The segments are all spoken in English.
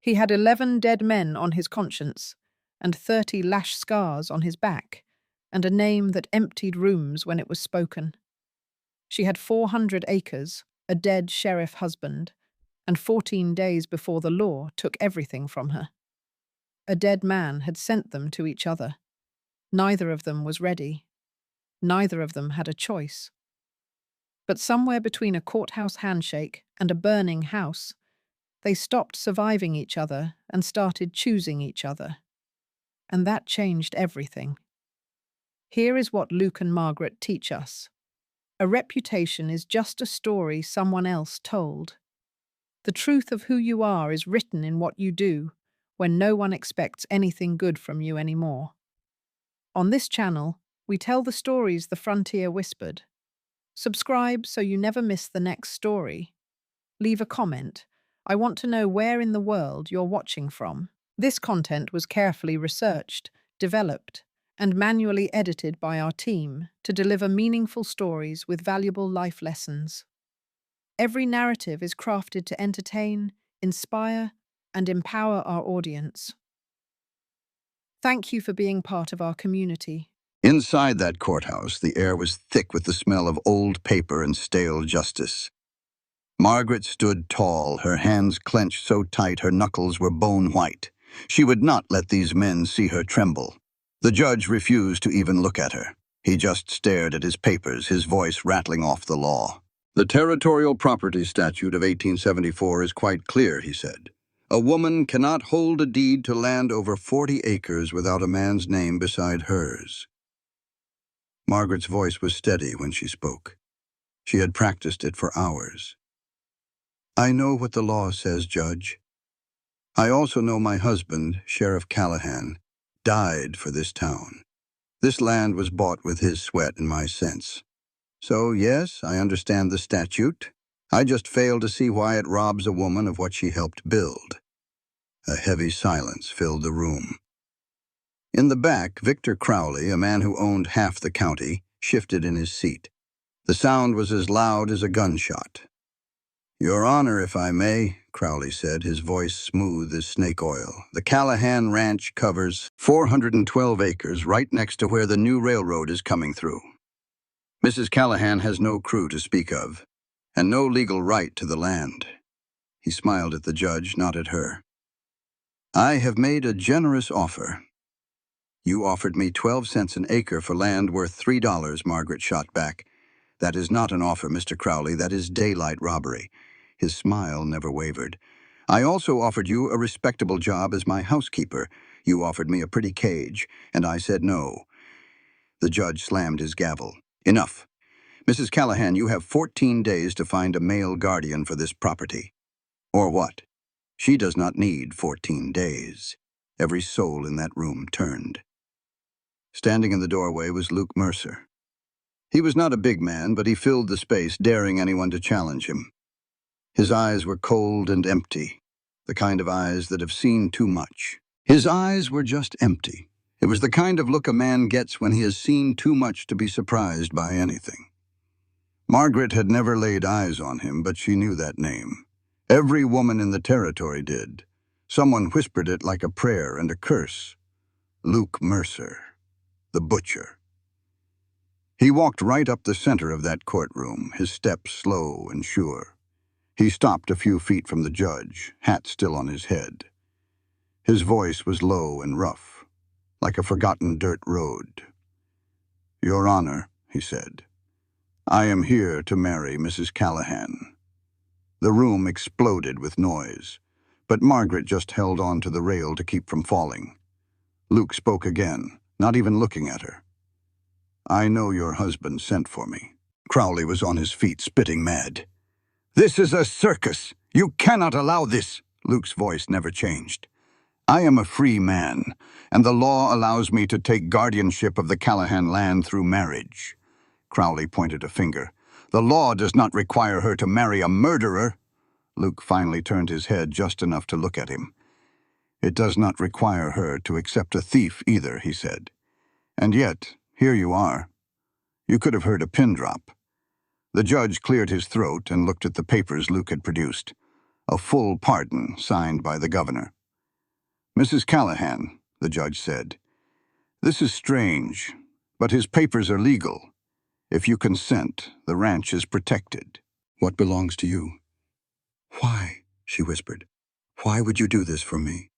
He had 11 dead men on his conscience, and 30 lash scars on his back, and a name that emptied rooms when it was spoken. She had 400 acres, a dead sheriff husband, and 14 days before the law took everything from her. A dead man had sent them to each other. Neither of them was ready. Neither of them had a choice. But somewhere between a courthouse handshake and a burning house, they stopped surviving each other and started choosing each other. And that changed everything. Here is what Luke and Margaret teach us. A reputation is just a story someone else told. The truth of who you are is written in what you do when no one expects anything good from you anymore. On this channel, we tell the stories the frontier whispered. Subscribe so you never miss the next story. Leave a comment. I want to know where in the world you're watching from. This content was carefully researched, developed, and manually edited by our team to deliver meaningful stories with valuable life lessons. Every narrative is crafted to entertain, inspire, and empower our audience. Thank you for being part of our community. Inside that courthouse, the air was thick with the smell of old paper and stale justice. Margaret stood tall, her hands clenched so tight her knuckles were bone white. She would not let these men see her tremble. The judge refused to even look at her. He just stared at his papers, his voice rattling off the law. "The Territorial Property Statute of 1874 is quite clear," he said. "A woman cannot hold a deed to land over 40 acres without a man's name beside hers." Margaret's voice was steady when she spoke. She had practiced it for hours. "I know what the law says, Judge. I also know my husband, Sheriff Callahan, died for this town. This land was bought with his sweat and my cents. So, yes, I understand the statute. I just fail to see why it robs a woman of what she helped build." A heavy silence filled the room. In the back, Victor Crowley, a man who owned half the county, shifted in his seat. The sound was as loud as a gunshot. "Your Honor, if I may," Crowley said, his voice smooth as snake oil. "The Callahan Ranch covers 412 acres right next to where the new railroad is coming through. Mrs. Callahan has no crew to speak of, and no legal right to the land." He smiled at the judge, not at her. "I have made a generous offer." "You offered me 12 cents an acre for land worth $3, Margaret shot back. "That is not an offer, Mr. Crowley. That is daylight robbery." His smile never wavered. "I also offered you a respectable job as my housekeeper. You offered me a pretty cage, and I said no." The judge slammed his gavel. "Enough. Mrs. Callahan, you have 14 days to find a male guardian for this property." "Or what?" "She does not need 14 days. Every soul in that room turned. Standing in the doorway was Luke Mercer. He was not a big man, but he filled the space, daring anyone to challenge him. His eyes were cold and empty, the kind of eyes that have seen too much. His eyes were just empty. It was the kind of look a man gets when he has seen too much to be surprised by anything. Margaret had never laid eyes on him, but she knew that name. Every woman in the territory did. Someone whispered it like a prayer and a curse. Luke Mercer, the butcher. He walked right up the center of that courtroom, his steps slow and sure. He stopped a few feet from the judge, hat still on his head. His voice was low and rough, like a forgotten dirt road. "Your Honor," he said, "I am here to marry Mrs. Callahan." The room exploded with noise, but Margaret just held on to the rail to keep from falling. Luke spoke again, not even looking at her. "I know your husband sent for me." Crowley was on his feet, spitting mad. "This is a circus. You cannot allow this." Luke's voice never changed. "I am a free man, and the law allows me to take guardianship of the Callahan land through marriage." Crowley pointed a finger. "The law does not require her to marry a murderer." Luke finally turned his head just enough to look at him. "It does not require her to accept a thief either," he said. "And yet, here you are. You could have heard a pin drop." The judge cleared his throat and looked at the papers Luke had produced. A full pardon signed by the governor. Mrs. Callahan, the judge said, this is strange, but his papers are legal. If you consent, the ranch is protected. What belongs to you? Why? She whispered. Why would you do this for me?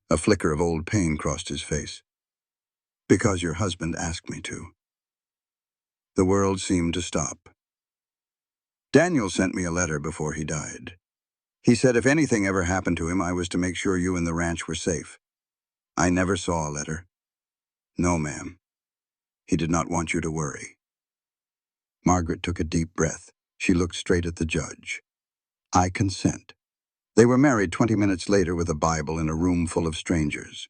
A flicker of old pain crossed his face. Because your husband asked me to. The world seemed to stop. Daniel sent me a letter before he died. He said if anything ever happened to him, I was to make sure you and the ranch were safe. I never saw a letter. No, ma'am. He did not want you to worry. Margaret took a deep breath. She looked straight at the judge. I consent. They were married 20 minutes later with a Bible in a room full of strangers.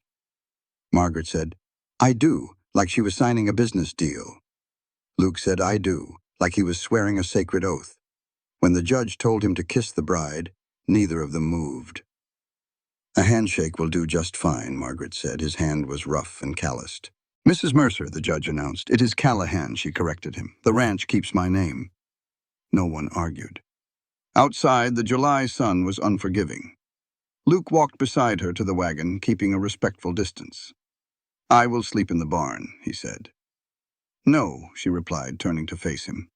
Margaret said, I do, like she was signing a business deal. Luke said, I do, like he was swearing a sacred oath. When the judge told him to kiss the bride, neither of them moved. A handshake will do just fine, Margaret said. His hand was rough and calloused. Mrs. Mercer, the judge announced. It is Callahan, she corrected him. The ranch keeps my name. No one argued. Outside, the July sun was unforgiving. Luke walked beside her to the wagon, keeping a respectful distance. I will sleep in the barn, he said. No, she replied, turning to face him.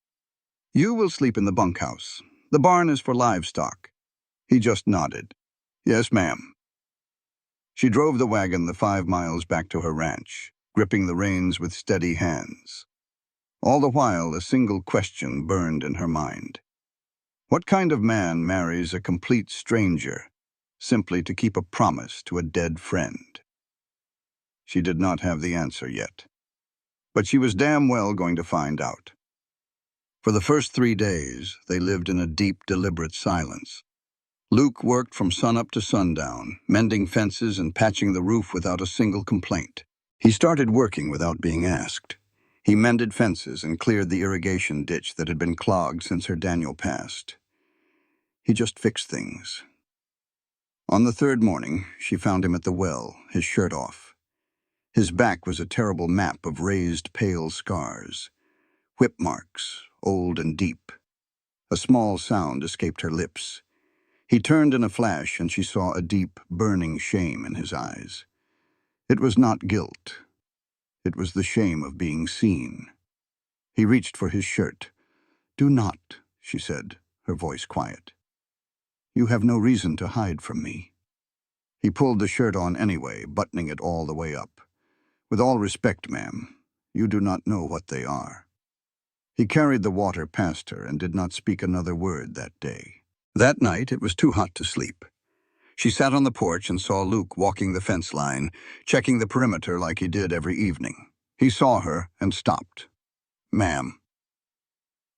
You will sleep in the bunkhouse. The barn is for livestock. He just nodded. Yes, ma'am. She drove the wagon the 5 miles back to her ranch, gripping the reins with steady hands. All the while, a single question burned in her mind. What kind of man marries a complete stranger simply to keep a promise to a dead friend? She did not have the answer yet, but she was damn well going to find out. For the first 3 days, they lived in a deep, deliberate silence. Luke worked from sunup to sundown, mending fences and patching the roof without a single complaint. He started working without being asked. He mended fences and cleared the irrigation ditch that had been clogged since her Daniel passed. He just fixed things. On the 3rd morning, she found him at the well, his shirt off. His back was a terrible map of raised, pale scars. Whip marks, old and deep. A small sound escaped her lips. He turned in a flash, and she saw a deep, burning shame in his eyes. It was not guilt. It was the shame of being seen. He reached for his shirt. Do not, she said, her voice quiet. You have no reason to hide from me. He pulled the shirt on anyway, buttoning it all the way up. With all respect, ma'am, you do not know what they are. He carried the water past her and did not speak another word that day. That night, it was too hot to sleep. She sat on the porch and saw Luke walking the fence line, checking the perimeter like he did every evening. He saw her and stopped. Ma'am.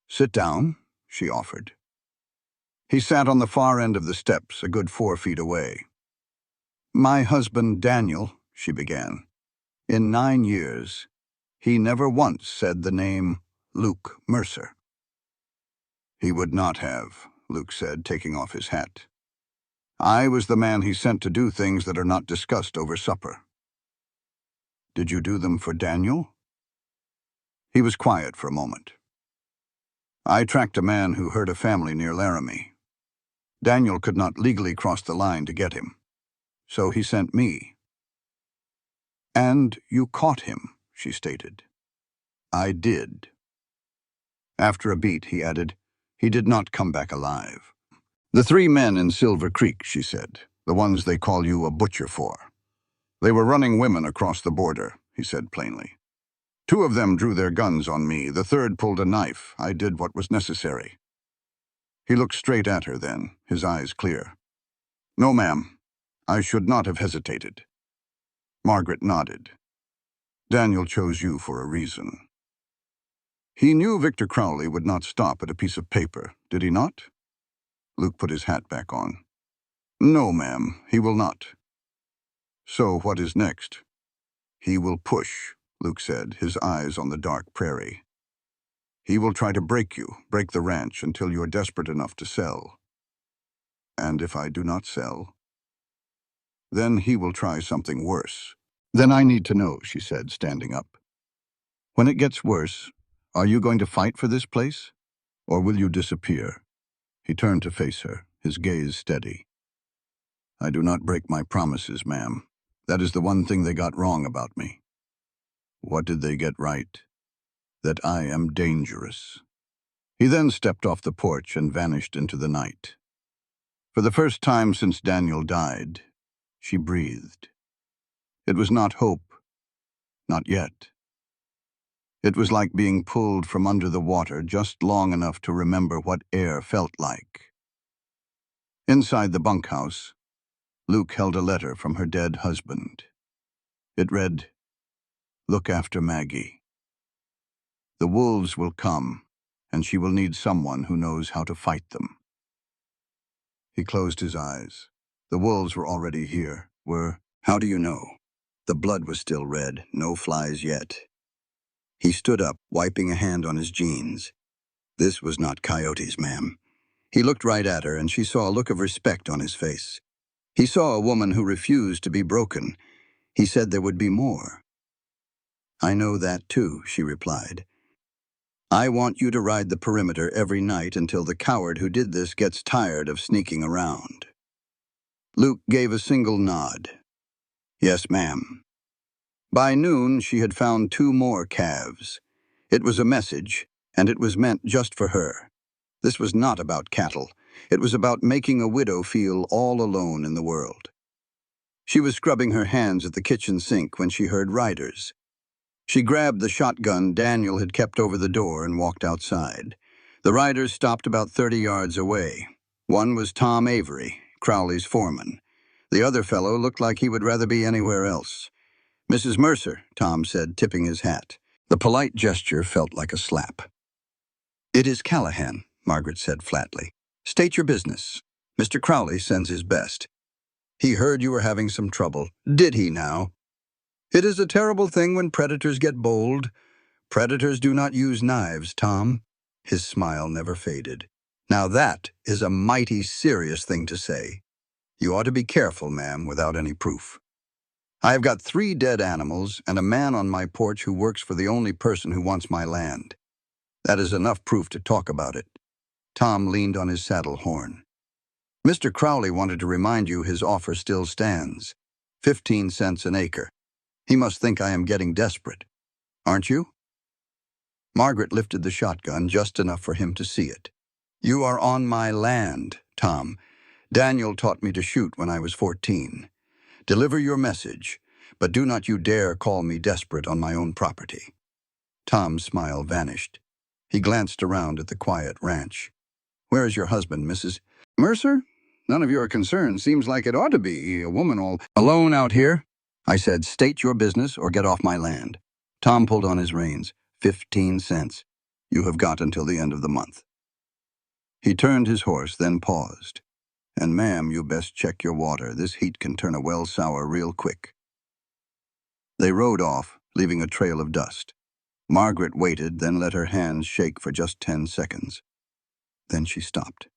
Sit down, she offered. He sat on the far end of the steps, a good 4 feet away. My husband, Daniel, she began. In 9 years, he never once said the name Luke Mercer. He would not have, Luke said, taking off his hat. I was the man he sent to do things that are not discussed over supper. Did you do them for Daniel? He was quiet for a moment. I tracked a man who hurt a family near Laramie. Daniel could not legally cross the line to get him, so he sent me. And you caught him, she stated. I did. After a beat, he added, he did not come back alive. The 3 men in Silver Creek, she said, the ones they call you a butcher for. They were running women across the border, he said plainly. 2 of them drew their guns on me. The 3rd pulled a knife. I did what was necessary. He looked straight at her then, his eyes clear. No, ma'am. I should not have hesitated. Margaret nodded. Daniel chose you for a reason. He knew Victor Crowley would not stop at a piece of paper, did he not? Luke put his hat back on. No, ma'am, he will not. So what is next? He will push, Luke said, his eyes on the dark prairie. He will try to break you, break the ranch until you are desperate enough to sell. And if I do not sell, then he will try something worse. Then I need to know, she said, standing up. When it gets worse, are you going to fight for this place? Or will you disappear? He turned to face her, his gaze steady. I do not break my promises, ma'am. That is the one thing they got wrong about me. What did they get right? That I am dangerous. He then stepped off the porch and vanished into the night. For the first time since Daniel died, she breathed. It was not hope, not yet. It was like being pulled from under the water just long enough to remember what air felt like. Inside the bunkhouse, Luke held a letter from her dead husband. It read, "Look after Maggie. The wolves will come, and she will need someone who knows how to fight them." He closed his eyes. The wolves were already here. How do you know? The blood was still red, no flies yet. He stood up, wiping a hand on his jeans. This was not coyotes, ma'am. He looked right at her, and she saw a look of respect on his face. He saw a woman who refused to be broken. He said there would be more. "I know that too," she replied. "I want you to ride the perimeter every night until the coward who did this gets tired of sneaking around." Luke gave a single nod. "Yes, ma'am." By noon, she had found 2 more calves. It was a message, and it was meant just for her. This was not about cattle. It was about making a widow feel all alone in the world. She was scrubbing her hands at the kitchen sink when she heard riders. She grabbed the shotgun Daniel had kept over the door and walked outside. The riders stopped about 30 yards away. One was Tom Avery, Crowley's foreman. The other fellow looked like he would rather be anywhere else. "Mrs. Mercer," Tom said, tipping his hat. The polite gesture felt like a slap. "It is Callahan," Margaret said flatly. "State your business. Mr. Crowley sends his best." "He heard you were having some trouble." "Did he now?" "It is a terrible thing when predators get bold. Predators do not use knives, Tom." His smile never faded. "Now that is a mighty serious thing to say. You ought to be careful, ma'am, without any proof. I have got 3 dead animals and a man on my porch who works for the only person who wants my land. That is enough proof to talk about it." Tom leaned on his saddle horn. "Mr. Crowley wanted to remind you his offer still stands. 15 cents an acre. He must think I am getting desperate. Aren't you?" Margaret lifted the shotgun just enough for him to see it. "You are on my land, Tom. Daniel taught me to shoot when I was 14. Deliver your message, but do not you dare call me desperate on my own property." Tom's smile vanished. He glanced around at the quiet ranch. "Where is your husband, Mrs. Mercer? None of your concern. Seems like it ought to be. A woman all alone out here." I said, "State your business or get off my land." Tom pulled on his reins. 15 cents. You have got until the end of the month." He turned his horse, then paused. "And ma'am, you best check your water. This heat can turn a well sour real quick." They rode off, leaving a trail of dust. Margaret waited, then let her hands shake for just 10 seconds. Then she stopped.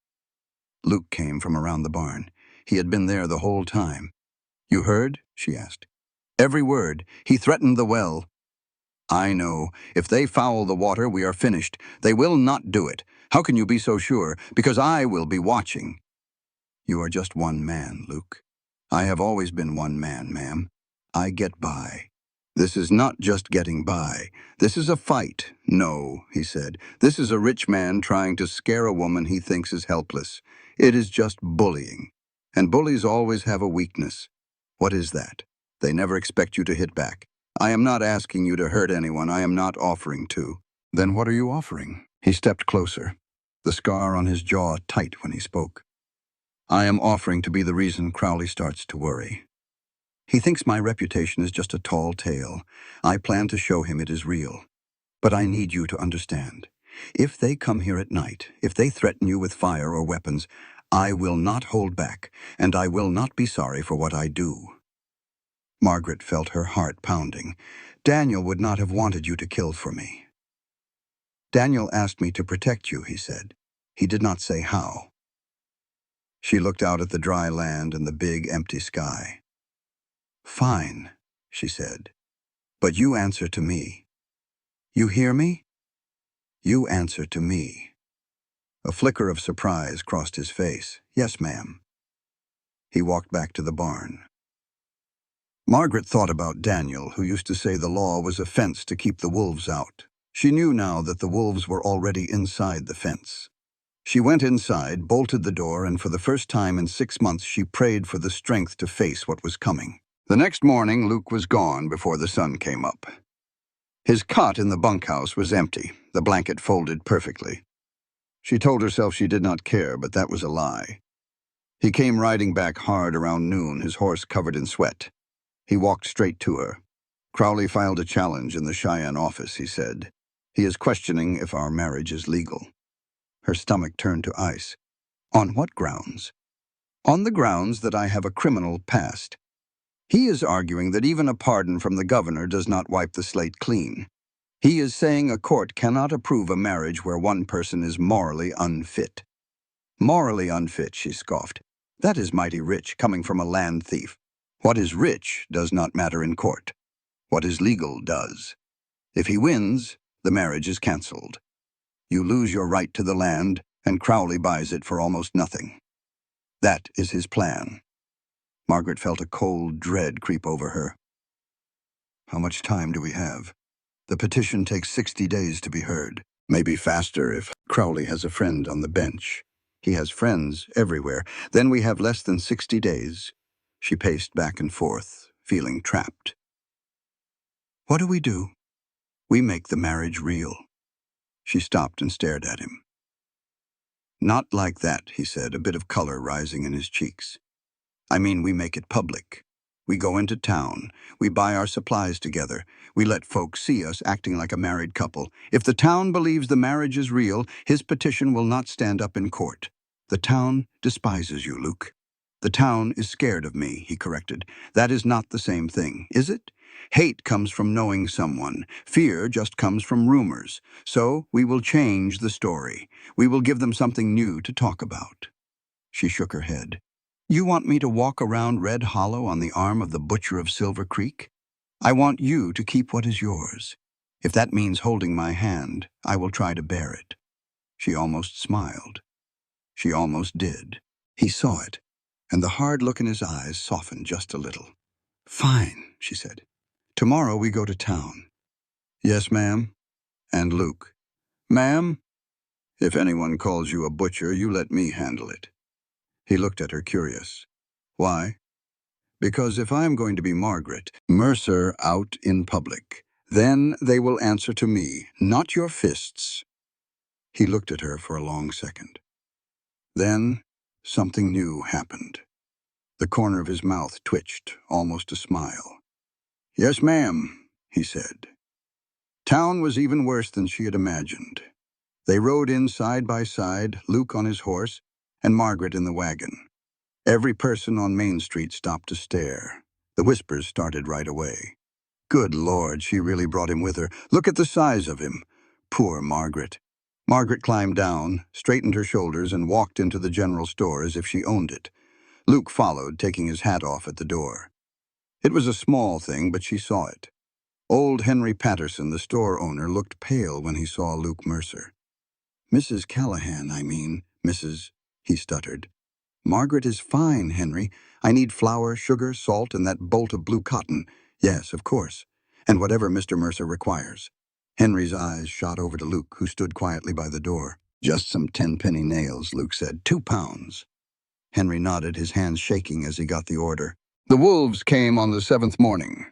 Luke came from around the barn. He had been there the whole time. "You heard?" she asked. "Every word. He threatened the well." "I know. If they foul the water, we are finished. They will not do it. How can you be so sure? Because I will be watching." "You are just one man, Luke." "I have always been one man, ma'am. I get by." "This is not just getting by. This is a fight." "No," he said. "This is a rich man trying to scare a woman he thinks is helpless. It is just bullying. And bullies always have a weakness. What is that? They never expect you to hit back. I am not asking you to hurt anyone. I am not offering to." "Then what are you offering?" He stepped closer, the scar on his jaw tight when he spoke. "I am offering to be the reason Crowley starts to worry. He thinks my reputation is just a tall tale. I plan to show him it is real. But I need you to understand. If they come here at night, if they threaten you with fire or weapons, I will not hold back, and I will not be sorry for what I do." Margaret felt her heart pounding. "Daniel would not have wanted you to kill for me." "Daniel asked me to protect you," he said. "He did not say how." She looked out at the dry land and the big, empty sky. "Fine," she said. "But you answer to me. You hear me? You answer to me." A flicker of surprise crossed his face. "Yes, ma'am." He walked back to the barn. Margaret thought about Daniel, who used to say the law was a fence to keep the wolves out. She knew now that the wolves were already inside the fence. She went inside, bolted the door, and for the first time in 6 months she prayed for the strength to face what was coming. The next morning, Luke was gone before the sun came up. His cot in the bunkhouse was empty, the blanket folded perfectly. She told herself she did not care, but that was a lie. He came riding back hard around noon, his horse covered in sweat. He walked straight to her. "Crowley filed a challenge in the Cheyenne office," he said. "He is questioning if our marriage is legal." Her stomach turned to ice. "On what grounds?" "On the grounds that I have a criminal past. He is arguing that even a pardon from the governor does not wipe the slate clean. He is saying a court cannot approve a marriage where one person is morally unfit." "Morally unfit," she scoffed. "That is mighty rich, coming from a land thief. What is rich does not matter in court. What is legal does. If he wins, the marriage is cancelled. You lose your right to the land, and Crowley buys it for almost nothing. That is his plan." Margaret felt a cold dread creep over her. "How much time do we have?" "The petition takes 60 days to be heard. Maybe faster if Crowley has a friend on the bench. He has friends everywhere. Then we have less than 60 days. She paced back and forth, feeling trapped. "What do we do?" "We make the marriage real." She stopped and stared at him. "Not like that," he said, a bit of color rising in his cheeks. "I mean, we make it public. We go into town. We buy our supplies together. We let folks see us acting like a married couple. If the town believes the marriage is real, his petition will not stand up in court. The town despises you, Luke." "The town is scared of me," he corrected. "That is not the same thing, is it? Hate comes from knowing someone. Fear just comes from rumors. So we will change the story. We will give them something new to talk about." She shook her head. "You want me to walk around Red Hollow on the arm of the butcher of Silver Creek? I want you to keep what is yours. If that means holding my hand, I will try to bear it." She almost smiled. She almost did. He saw it, and the hard look in his eyes softened just a little. "Fine," she said. "Tomorrow we go to town." "Yes, ma'am." And Luke. "Ma'am, if anyone calls you a butcher, you let me handle it." He looked at her, curious. "Why?" "Because if I'm going to be Margaret Mercer out in public, then they will answer to me, not your fists." He looked at her for a long second. Then something new happened. The corner of his mouth twitched, almost a smile. "Yes, ma'am," he said. Town was even worse than she had imagined. They rode in side by side, Luke on his horse, and Margaret in the wagon. Every person on Main Street stopped to stare. The whispers started right away. Good Lord, she really brought him with her. Look at the size of him. Poor Margaret. Margaret climbed down, straightened her shoulders, and walked into the general store as if she owned it. Luke followed, taking his hat off at the door. It was a small thing, but she saw it. Old Henry Patterson, the store owner, looked pale when he saw Luke Mercer. "Mrs. Callahan, I mean, Mrs." he stuttered. "Margaret is fine, Henry. I need flour, sugar, salt, and that bolt of blue cotton. Yes, of course. And whatever Mr. Mercer requires." Henry's eyes shot over to Luke, who stood quietly by the door. "Just some 10-penny nails," Luke said. £2. Henry nodded, his hands shaking as he got the order. The wolves came on the 7th morning.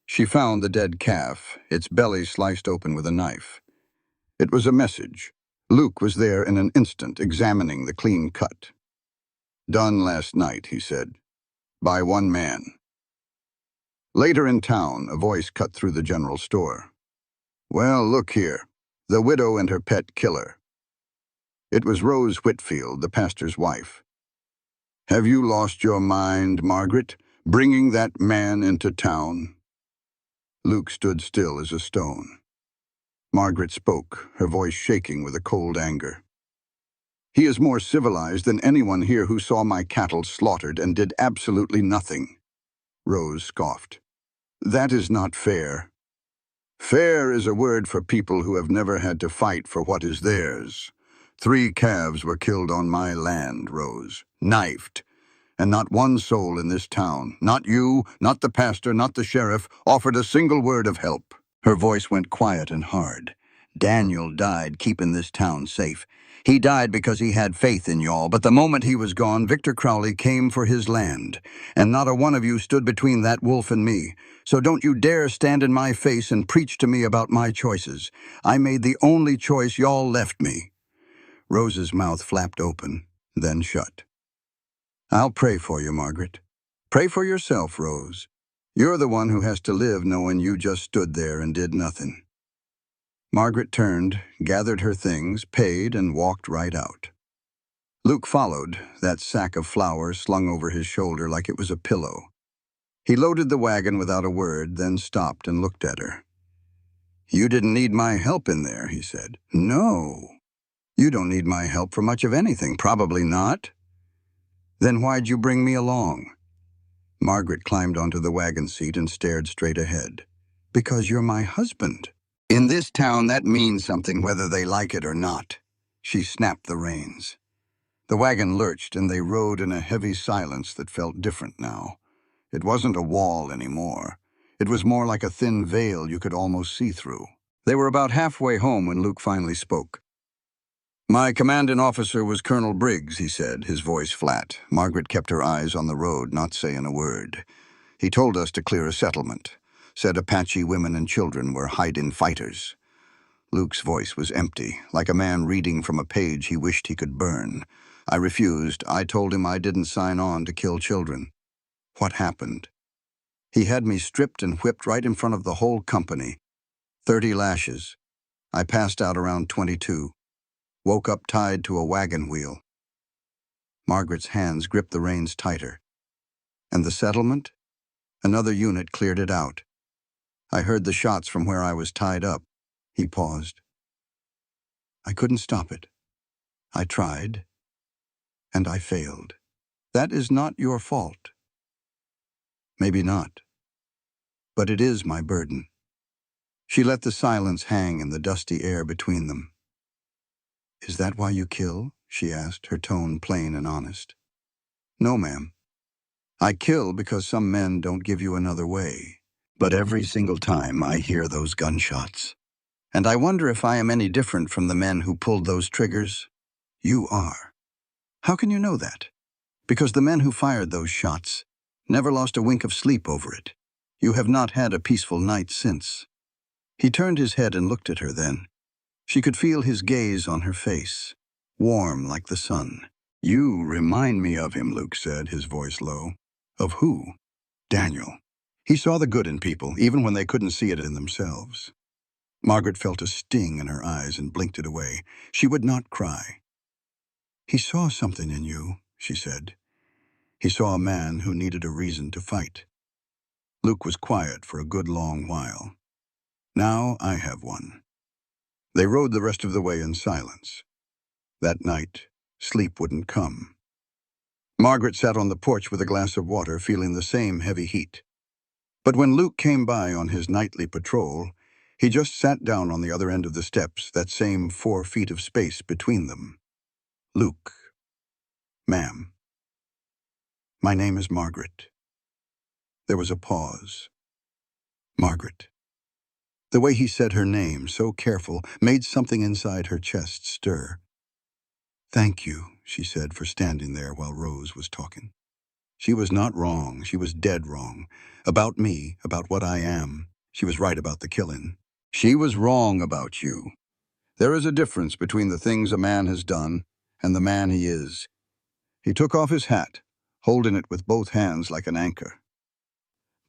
She found the dead calf, its belly sliced open with a knife. It was a message. Luke was there in an instant, examining the clean cut. "Done last night," he said. "By one man." Later in town, a voice cut through the general store. "Well, look here. The widow and her pet killer." It was Rose Whitfield, the pastor's wife. "Have you lost your mind, Margaret, bringing that man into town?" Luke stood still as a stone. Margaret spoke, her voice shaking with a cold anger. "He is more civilized than anyone here who saw my cattle slaughtered and did absolutely nothing." Rose scoffed. "That is not fair." "Fair is a word for people who have never had to fight for what is theirs. 3 calves were killed on my land, Rose. Knifed. And not one soul in this town, not you, not the pastor, not the sheriff, offered a single word of help. Her voice went quiet and hard. Daniel died keeping this town safe. He died because he had faith in y'all, but the moment he was gone, Victor Crowley came for his land. And not a one of you stood between that wolf and me. So don't you dare stand in my face and preach to me about my choices. I made the only choice y'all left me. Rose's mouth flapped open, then shut. I'll pray for you, Margaret. Pray for yourself, Rose. You're the one who has to live knowing you just stood there and did nothing. Margaret turned, gathered her things, paid, and walked right out. Luke followed, that sack of flowers slung over his shoulder like it was a pillow. He loaded the wagon without a word, then stopped and looked at her. You didn't need my help in there, he said. No. You don't need my help for much of anything, probably not. Then why'd you bring me along? Margaret climbed onto the wagon seat and stared straight ahead. Because you're my husband. In this town, that means something whether they like it or not. She snapped the reins. The wagon lurched and they rode in a heavy silence that felt different now. It wasn't a wall anymore. It was more like a thin veil you could almost see through. They were about halfway home when Luke finally spoke. My commanding officer was Colonel Briggs, he said, his voice flat. Margaret kept her eyes on the road, not saying a word. He told us to clear a settlement. Said Apache women and children were hide-in fighters. Luke's voice was empty, like a man reading from a page he wished he could burn. I refused. I told him I didn't sign on to kill children. What happened? He had me stripped and whipped right in front of the whole company. 30 lashes. I passed out around 22. Woke up tied to a wagon wheel. Margaret's hands gripped the reins tighter. And the settlement? Another unit cleared it out. I heard the shots from where I was tied up. He paused. I couldn't stop it. I tried, and I failed. That is not your fault. Maybe not. But it is my burden. She let the silence hang in the dusty air between them. Is that why you kill? She asked, her tone plain and honest. No, ma'am. I kill because some men don't give you another way. But every single time I hear those gunshots. And I wonder if I am any different from the men who pulled those triggers. You are. How can you know that? Because the men who fired those shots never lost a wink of sleep over it. You have not had a peaceful night since. He turned his head and looked at her then. She could feel his gaze on her face, warm like the sun. You remind me of him, Luke said, his voice low. Of who? Daniel. He saw the good in people, even when they couldn't see it in themselves. Margaret felt a sting in her eyes and blinked it away. She would not cry. He saw something in you, she said. He saw a man who needed a reason to fight. Luke was quiet for a good long while. Now I have one. They rode the rest of the way in silence. That night, sleep wouldn't come. Margaret sat on the porch with a glass of water, feeling the same heavy heat. But when Luke came by on his nightly patrol, he just sat down on the other end of the steps, that same 4 feet of space between them. Luke. Ma'am. My name is Margaret. There was a pause. Margaret. The way he said her name, so careful, made something inside her chest stir. Thank you, she said, for standing there while Rose was talking. She was not wrong. She was dead wrong. About me, about what I am. She was right about the killing. She was wrong about you. There is a difference between the things a man has done and the man he is. He took off his hat, holding it with both hands like an anchor.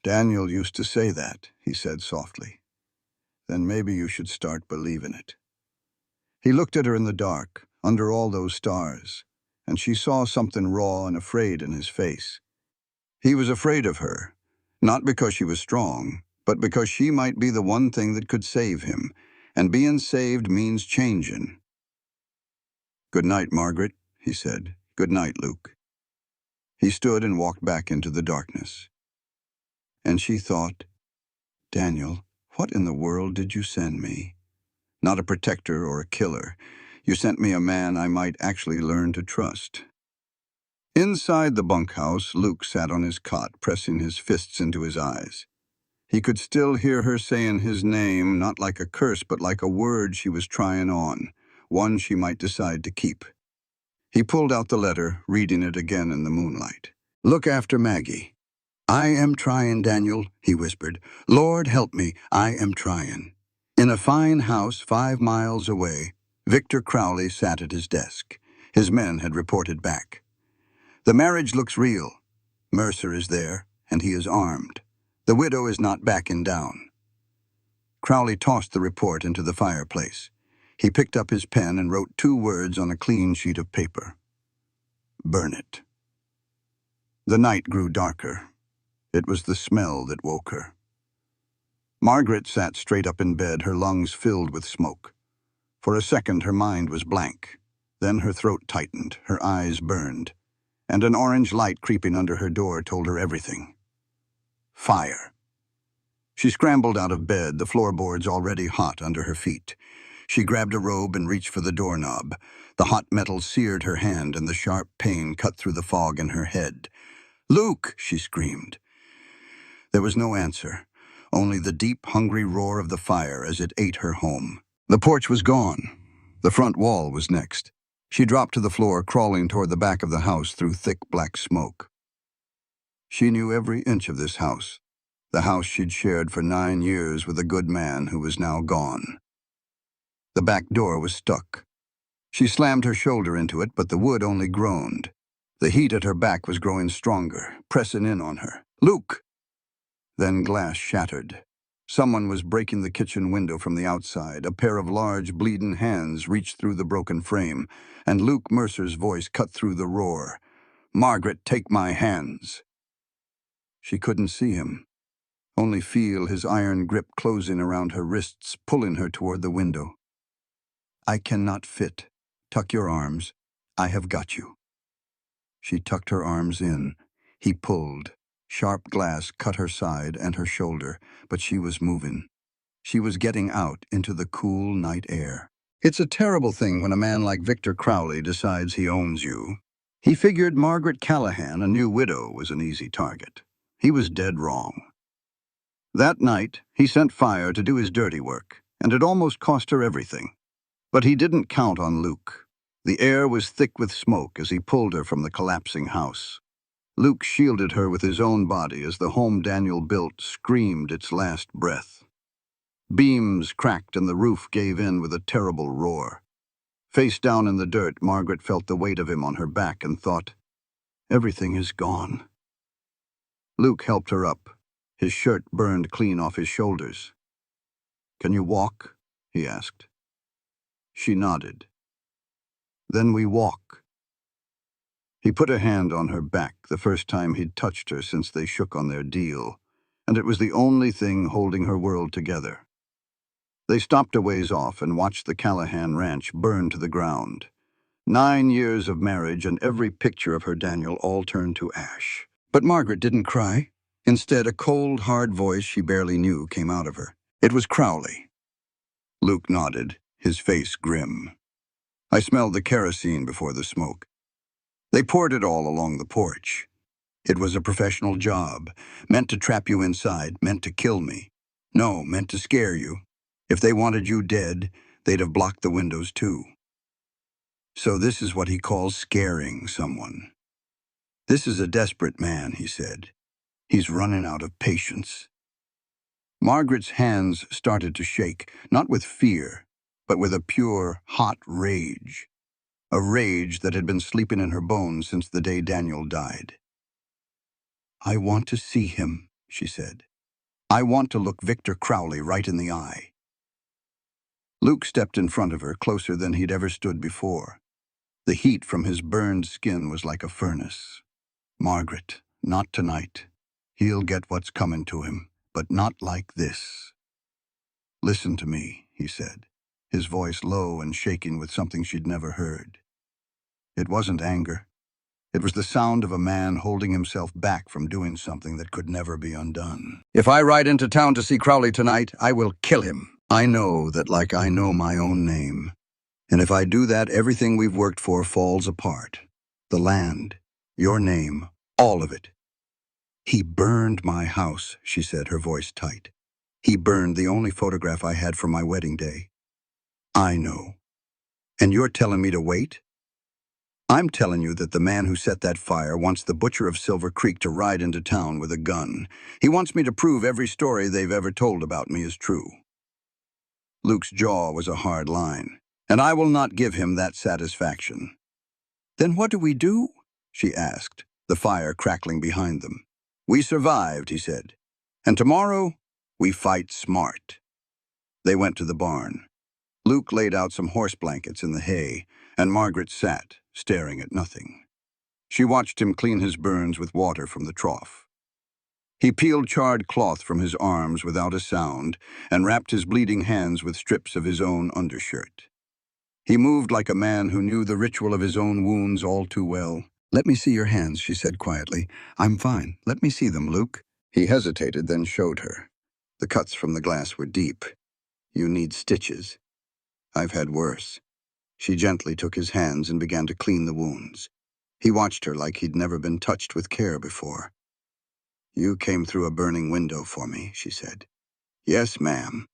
Daniel used to say that, he said softly. Then maybe you should start believing it. He looked at her in the dark, under all those stars, and she saw something raw and afraid in his face. He was afraid of her, not because she was strong, but because she might be the one thing that could save him, and being saved means changing. Good night, Margaret, he said. Good night, Luke. He stood and walked back into the darkness. And she thought, Daniel, what in the world did you send me? Not a protector or a killer. You sent me a man I might actually learn to trust. Inside the bunkhouse, Luke sat on his cot, pressing his fists into his eyes. He could still hear her saying his name, not like a curse, but like a word she was trying on, one she might decide to keep. He pulled out the letter, reading it again in the moonlight. "Look after Maggie." "I am trying, Daniel," he whispered. "Lord help me, I am trying." In a fine house 5 miles away, Victor Crowley sat at his desk. His men had reported back. "The marriage looks real. Mercer is there, and he is armed. The widow is not backing down." Crowley tossed the report into the fireplace. He picked up his pen and wrote 2 words on a clean sheet of paper. "Burn it." The night grew darker. It was the smell that woke her. Margaret sat straight up in bed, her lungs filled with smoke. For a second her mind was blank. Then her throat tightened, her eyes burned, and an orange light creeping under her door told her everything. Fire. She scrambled out of bed, the floorboards already hot under her feet. She grabbed a robe and reached for the doorknob. The hot metal seared her hand, and the sharp pain cut through the fog in her head. "Luke!" she screamed. There was no answer, only the deep, hungry roar of the fire as it ate her home. The porch was gone. The front wall was next. She dropped to the floor, crawling toward the back of the house through thick black smoke. She knew every inch of this house, the house she'd shared for 9 years with a good man who was now gone. The back door was stuck. She slammed her shoulder into it, but the wood only groaned. The heat at her back was growing stronger, pressing in on her. "Luke!" Then glass shattered. Someone was breaking the kitchen window from the outside. A pair of large, bleeding hands reached through the broken frame, and Luke Mercer's voice cut through the roar. "Margaret, take my hands." She couldn't see him, only feel his iron grip closing around her wrists, pulling her toward the window. "I cannot fit. Tuck your arms. I have got you." She tucked her arms in. He pulled. Sharp glass cut her side and her shoulder, but she was moving. She was getting out into the cool night air. It's a terrible thing when a man like Victor Crowley decides he owns you. He figured Margaret Callahan, a new widow, was an easy target. He was dead wrong. That night, he sent fire to do his dirty work, and it almost cost her everything. But he didn't count on Luke. The air was thick with smoke as he pulled her from the collapsing house. Luke shielded her with his own body as the home Daniel built screamed its last breath. Beams cracked and the roof gave in with a terrible roar. Face down in the dirt, Margaret felt the weight of him on her back and thought, "Everything is gone." Luke helped her up. His shirt burned clean off his shoulders. "Can you walk?" he asked. She nodded. "Then we walk." He put a hand on her back, the first time he'd touched her since they shook on their deal, and it was the only thing holding her world together. They stopped a ways off and watched the Callahan ranch burn to the ground. 9 years of marriage and every picture of her Daniel all turned to ash. But Margaret didn't cry. Instead, a cold, hard voice she barely knew came out of her. It was Crowley. Luke nodded, his face grim. "I smelled the kerosene before the smoke. They poured it all along the porch. It was a professional job, meant to trap you inside, meant to kill me. No, meant to scare you. If they wanted you dead, they'd have blocked the windows too." So this is what he calls scaring someone. "This is a desperate man," he said. "He's running out of patience." Margaret's hands started to shake, not with fear, but with a pure, hot rage. A rage that had been sleeping in her bones since the day Daniel died. "I want to see him," she said. "I want to look Victor Crowley right in the eye." Luke stepped in front of her, closer than he'd ever stood before. The heat from his burned skin was like a furnace. "Margaret, not tonight. He'll get what's coming to him, but not like this." "Listen to me," he said, his voice low and shaking with something she'd never heard. It wasn't anger. It was the sound of a man holding himself back from doing something that could never be undone. "If I ride into town to see Crowley tonight, I will kill him. I know that like I know my own name. And if I do that, everything we've worked for falls apart. The land, Your name, all of it. He burned my house, she said, her voice tight. He burned the only photograph I had from my wedding day. I know. And you're telling me to wait? I'm telling you that the man who set that fire wants the butcher of Silver Creek to ride into town with a gun. He wants me to prove every story they've ever told about me is true. Luke's jaw was a hard line, and I will not give him that satisfaction. Then what do we do? She asked, the fire crackling behind them. We survived, he said. And tomorrow, we fight smart. They went to the barn. Luke laid out some horse blankets in the hay, and Margaret sat, staring at nothing. She watched him clean his burns with water from the trough. He peeled charred cloth from his arms without a sound and wrapped his bleeding hands with strips of his own undershirt. He moved like a man who knew the ritual of his own wounds all too well. Let me see your hands, she said quietly. I'm fine. Let me see them, Luke. He hesitated, then showed her. The cuts from the glass were deep. You need stitches. I've had worse. She gently took his hands and began to clean the wounds. He watched her like he'd never been touched with care before. You came through a burning window for me, she said. Yes, ma'am,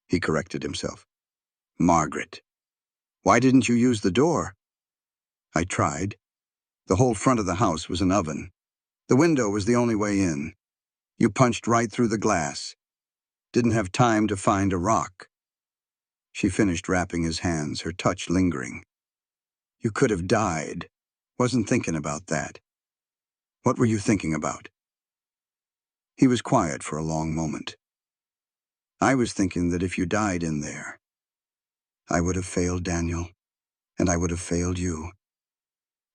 he corrected himself. Margaret. Why didn't you use the door? I tried. The whole front of the house was an oven. The window was the only way in. You punched right through the glass. Didn't have time to find a rock. She finished wrapping his hands, her touch lingering. You could have died. Wasn't thinking about that. What were you thinking about? He was quiet for a long moment. I was thinking that if you died in there, I would have failed Daniel, and I would have failed you.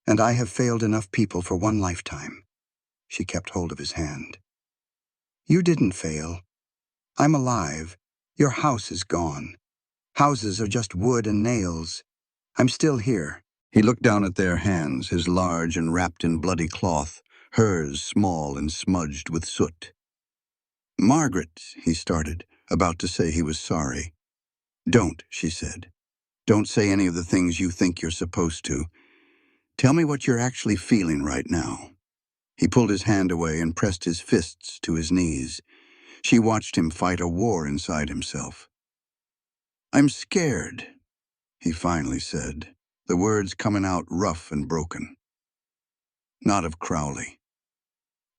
And I have failed enough people for one lifetime. She kept hold of his hand. You didn't fail. I'm alive. Your house is gone. Houses are just wood and nails. I'm still here. He looked down at their hands, his large and wrapped in bloody cloth, hers small and smudged with soot. Margaret, he started, about to say he was sorry. Don't, she said. Don't say any of the things you think you're supposed to. Tell me what you're actually feeling right now. He pulled his hand away and pressed his fists to his knees. She watched him fight a war inside himself. I'm scared, he finally said, the words coming out rough and broken. Not of Crowley.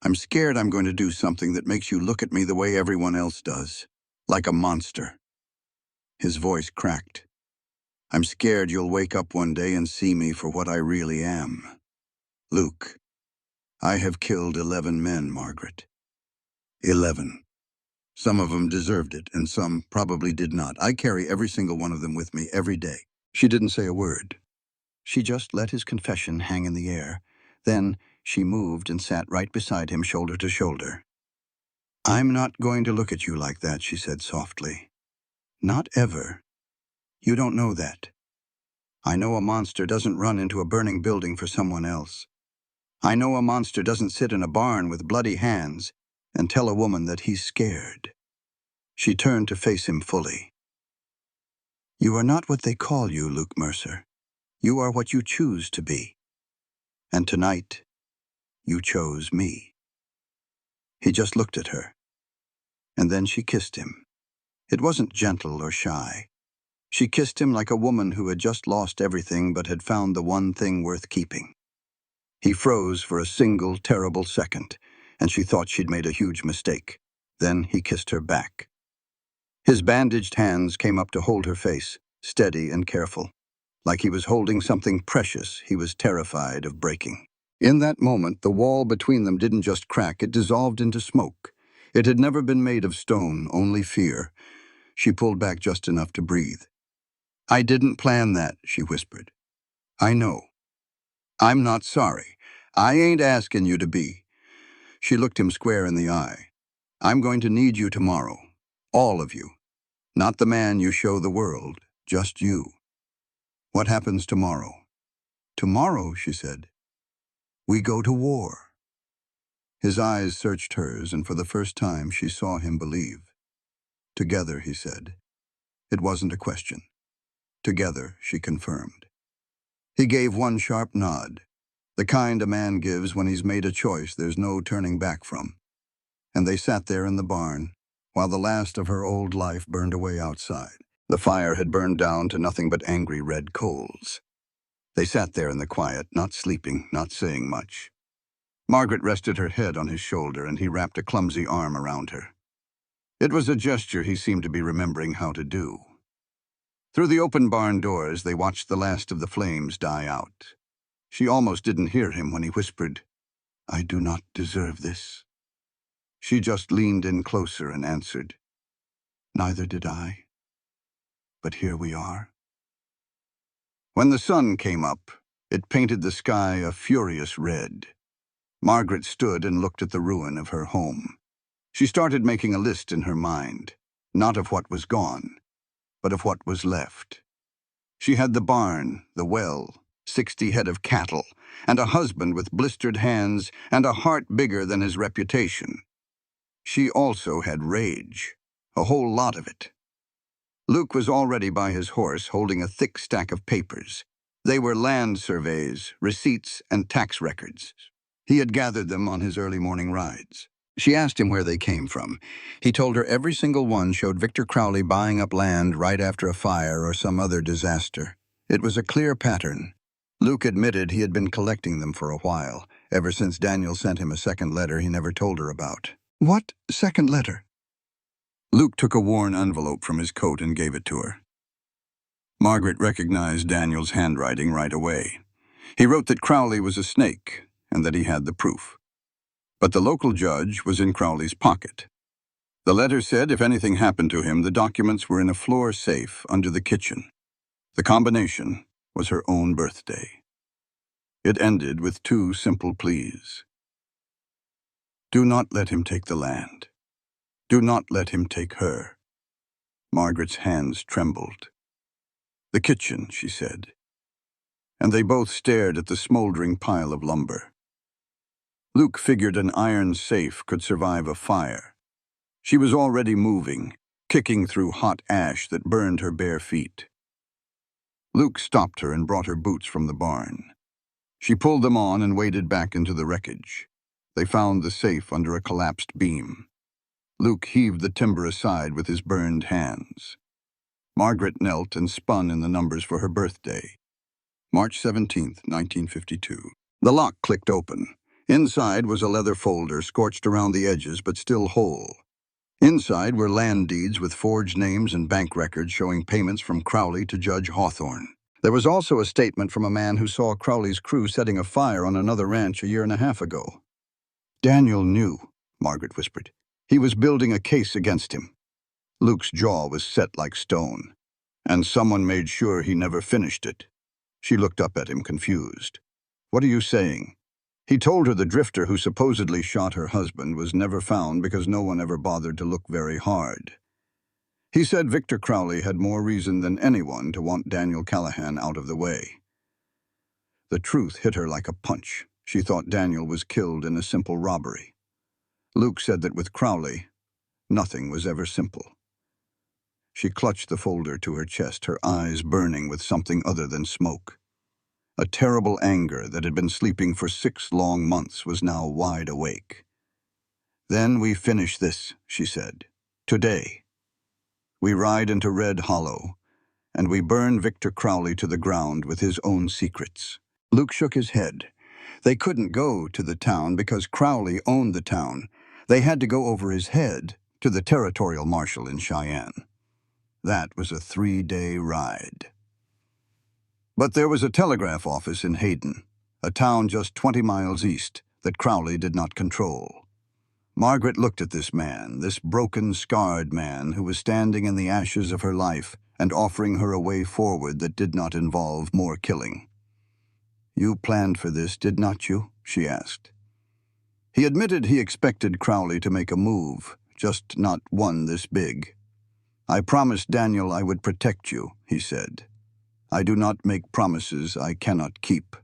I'm scared I'm going to do something that makes you look at me the way everyone else does, like a monster. His voice cracked. I'm scared you'll wake up one day and see me for what I really am. Luke, I have killed 11 men, Margaret. 11. Some of them deserved it, and some probably did not. I carry every single one of them with me every day. She didn't say a word. She just let his confession hang in the air. Then she moved and sat right beside him, shoulder to shoulder. I'm not going to look at you like that, she said softly. Not ever. You don't know that. I know a monster doesn't run into a burning building for someone else. I know a monster doesn't sit in a barn with bloody hands and tell a woman that he's scared. She turned to face him fully. You are not what they call you, Luke Mercer. You are what you choose to be. And tonight, you chose me. He just looked at her, and then she kissed him. It wasn't gentle or shy. She kissed him like a woman who had just lost everything but had found the one thing worth keeping. He froze for a single terrible second, and she thought she'd made a huge mistake. Then he kissed her back. His bandaged hands came up to hold her face, steady and careful. Like he was holding something precious he was terrified of breaking. In that moment, the wall between them didn't just crack, it dissolved into smoke. It had never been made of stone, only fear. She pulled back just enough to breathe. I didn't plan that, she whispered. I know. I'm not sorry. I ain't asking you to be. She looked him square in the eye. I'm going to need you tomorrow. All of you. Not the man you show the world, just you. What happens tomorrow? Tomorrow, she said. We go to war. His eyes searched hers, and for the first time she saw him believe. Together, he said. It wasn't a question. Together, she confirmed. He gave one sharp nod. The kind a man gives when he's made a choice there's no turning back from. And they sat there in the barn, while the last of her old life burned away outside. The fire had burned down to nothing but angry red coals. They sat there in the quiet, not sleeping, not saying much. Margaret rested her head on his shoulder, and he wrapped a clumsy arm around her. It was a gesture he seemed to be remembering how to do. Through the open barn doors, they watched the last of the flames die out. She almost didn't hear him when he whispered, "I do not deserve this." She just leaned in closer and answered, "Neither did I. But here we are." When the sun came up, it painted the sky a furious red. Margaret stood and looked at the ruin of her home. She started making a list in her mind, not of what was gone, but of what was left. She had the barn, the well, 60 head of cattle, and a husband with blistered hands and a heart bigger than his reputation. She also had rage, a whole lot of it. Luke was already by his horse, holding a thick stack of papers. They were land surveys, receipts, and tax records. He had gathered them on his early morning rides. She asked him where they came from. He told her every single one showed Victor Crowley buying up land right after a fire or some other disaster. It was a clear pattern. Luke admitted he had been collecting them for a while, ever since Daniel sent him a second letter he never told her about. "What second letter?" Luke took a worn envelope from his coat and gave it to her. Margaret recognized Daniel's handwriting right away. He wrote that Crowley was a snake and that he had the proof. But the local judge was in Crowley's pocket. The letter said if anything happened to him, the documents were in a floor safe under the kitchen. The combination was her own birthday. It ended with 2 simple pleas. Do not let him take the land. Do not let him take her. Margaret's hands trembled. The kitchen, she said. And they both stared at the smoldering pile of lumber. Luke figured an iron safe could survive a fire. She was already moving, kicking through hot ash that burned her bare feet. Luke stopped her and brought her boots from the barn. She pulled them on and waded back into the wreckage. They found the safe under a collapsed beam. Luke heaved the timber aside with his burned hands. Margaret knelt and spun in the numbers for her birthday. March 17th, 1952. The lock clicked open. Inside was a leather folder, scorched around the edges but still whole. Inside were land deeds with forged names and bank records showing payments from Crowley to Judge Hawthorne. There was also a statement from a man who saw Crowley's crew setting a fire on another ranch a year and a half ago. Daniel knew, Margaret whispered. He was building a case against him. Luke's jaw was set like stone. And someone made sure he never finished it. She looked up at him, confused. What are you saying? He told her the drifter who supposedly shot her husband was never found because no one ever bothered to look very hard. He said Victor Crowley had more reason than anyone to want Daniel Callahan out of the way. The truth hit her like a punch. She thought Daniel was killed in a simple robbery. Luke said that with Crowley, nothing was ever simple. She clutched the folder to her chest, her eyes burning with something other than smoke. A terrible anger that had been sleeping for 6 long months was now wide awake. Then we finish this, she said. Today. We ride into Red Hollow, and we burn Victor Crowley to the ground with his own secrets. Luke shook his head. They couldn't go to the town because Crowley owned the town. They had to go over his head to the territorial marshal in Cheyenne. That was a 3-day ride. But there was a telegraph office in Hayden, a town just 20 miles east, that Crowley did not control. Margaret looked at this man, this broken, scarred man who was standing in the ashes of her life and offering her a way forward that did not involve more killing. You planned for this, did not you? She asked. He admitted he expected Crowley to make a move, just not one this big. I promised Daniel I would protect you, he said. I do not make promises I cannot keep.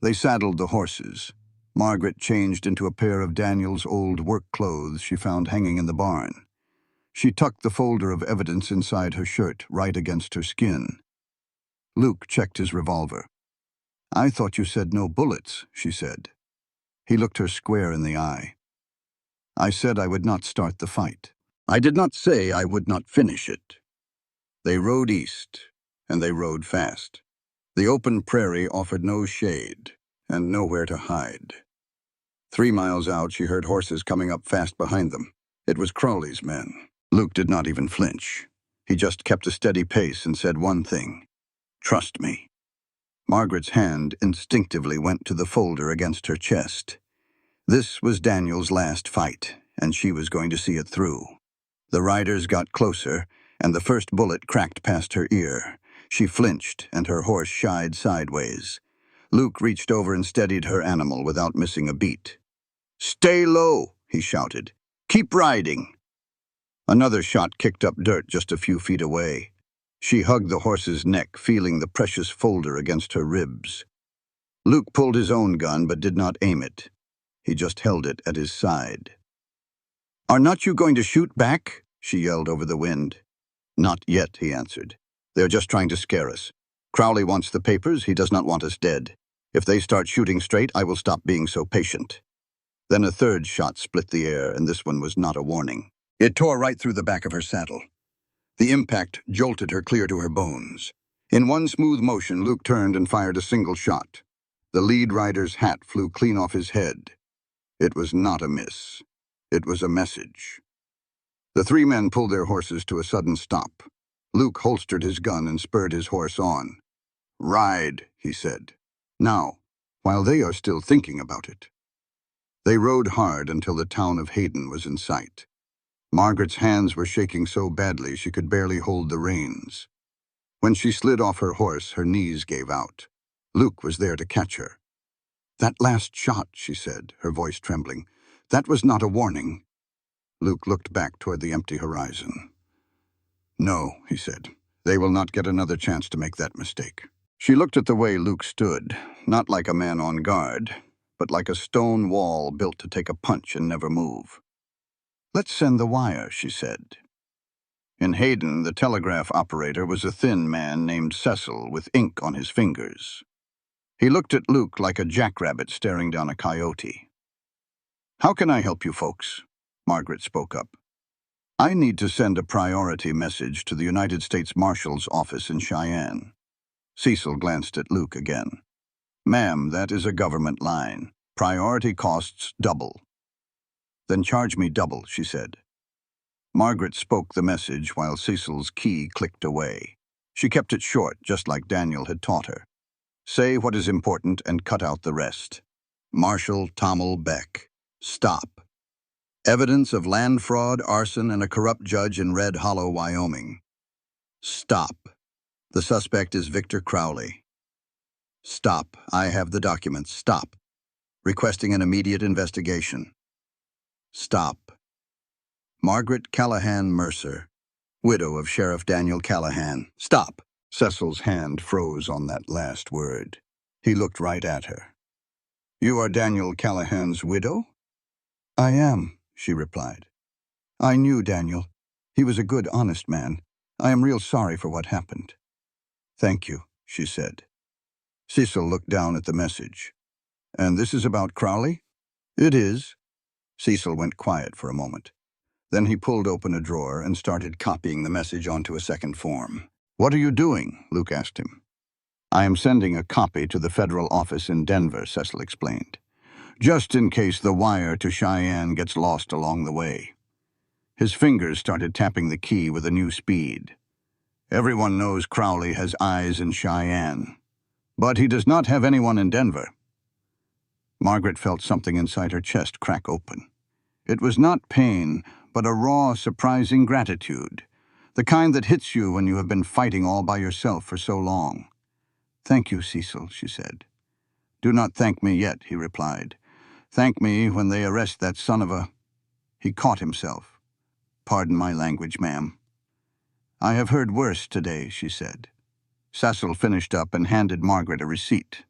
They saddled the horses. Margaret changed into a pair of Daniel's old work clothes she found hanging in the barn. She tucked the folder of evidence inside her shirt, right against her skin. Luke checked his revolver. "I thought you said no bullets," she said. He looked her square in the eye. "I said I would not start the fight. I did not say I would not finish it." They rode east, and they rode fast. The open prairie offered no shade, and nowhere to hide. 3 miles out, she heard horses coming up fast behind them. It was Crowley's men. Luke did not even flinch. He just kept a steady pace and said one thing: "Trust me." Margaret's hand instinctively went to the folder against her chest. This was Daniel's last fight, and she was going to see it through. The riders got closer, and the first bullet cracked past her ear. She flinched, and her horse shied sideways. Luke reached over and steadied her animal without missing a beat. "Stay low," he shouted. "Keep riding." Another shot kicked up dirt just a few feet away. She hugged the horse's neck, feeling the precious folder against her ribs. Luke pulled his own gun but did not aim it. He just held it at his side. "Are not you going to shoot back?" she yelled over the wind. "Not yet," he answered. "They're just trying to scare us. Crowley wants the papers. He does not want us dead. If they start shooting straight, I will stop being so patient." Then a third shot split the air, and this one was not a warning. It tore right through the back of her saddle. The impact jolted her clear to her bones. In one smooth motion, Luke turned and fired a single shot. The lead rider's hat flew clean off his head. It was not a miss. It was a message. The 3 men pulled their horses to a sudden stop. Luke holstered his gun and spurred his horse on. "Ride," he said. "Now, while they are still thinking about it." They rode hard until the town of Hayden was in sight. Margaret's hands were shaking so badly she could barely hold the reins. When she slid off her horse, her knees gave out. Luke was there to catch her. "That last shot," she said, her voice trembling. "That was not a warning." Luke looked back toward the empty horizon. "No," he said. "They will not get another chance to make that mistake." She looked at the way Luke stood, not like a man on guard, but like a stone wall built to take a punch and never move. "Let's send the wire," she said. In Hayden, the telegraph operator was a thin man named Cecil with ink on his fingers. He looked at Luke like a jackrabbit staring down a coyote. "How can I help you folks?" Margaret spoke up. "I need to send a priority message to the United States Marshal's office in Cheyenne." Cecil glanced at Luke again. "Ma'am, that is a government line. Priority costs double." "Then charge me double," she said. Margaret spoke the message while Cecil's key clicked away. She kept it short, just like Daniel had taught her. "Say what is important and cut out the rest. Marshal Tommel Beck. Stop. Evidence of land fraud, arson, and a corrupt judge in Red Hollow, Wyoming. Stop. The suspect is Victor Crowley. Stop. I have the documents. Stop. Requesting an immediate investigation. Stop. Margaret Callahan Mercer, widow of Sheriff Daniel Callahan. Stop. Cecil's hand froze on that last word. He looked right at her. "You are Daniel Callahan's widow?" "I am," she replied. "I knew Daniel. He was a good, honest man. I am real sorry for what happened." "Thank you," she said. Cecil looked down at the message. "And this is about Crowley?" "It is." Cecil went quiet for a moment. Then he pulled open a drawer and started copying the message onto a second form. "What are you doing?" Luke asked him. "I am sending a copy to the federal office in Denver," Cecil explained. "Just in case the wire to Cheyenne gets lost along the way." His fingers started tapping the key with a new speed. "Everyone knows Crowley has eyes in Cheyenne, but he does not have anyone in Denver." Margaret felt something inside her chest crack open. It was not pain, but a raw, surprising gratitude, the kind that hits you when you have been fighting all by yourself for so long. "Thank you, Cecil," she said. "Do not thank me yet," he replied. "Thank me when they arrest that son of a—" He caught himself. "Pardon my language, ma'am." "I have heard worse today," she said. Cecil finished up and handed Margaret a receipt.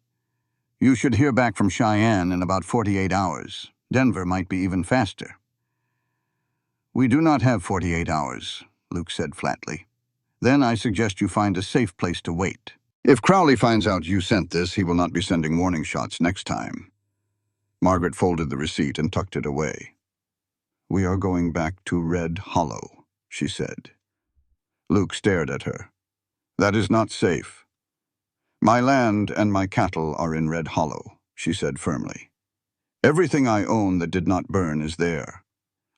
"You should hear back from Cheyenne in about 48 hours. Denver might be even faster." "We do not have 48 hours," Luke said flatly. "Then I suggest you find a safe place to wait." If Crowley finds out you sent this, he will not be sending warning shots next time. Margaret folded the receipt and tucked it away. We are going back to Red Hollow, she said. Luke stared at her. That is not safe. My land and my cattle are in Red Hollow, she said firmly. Everything I own that did not burn is there.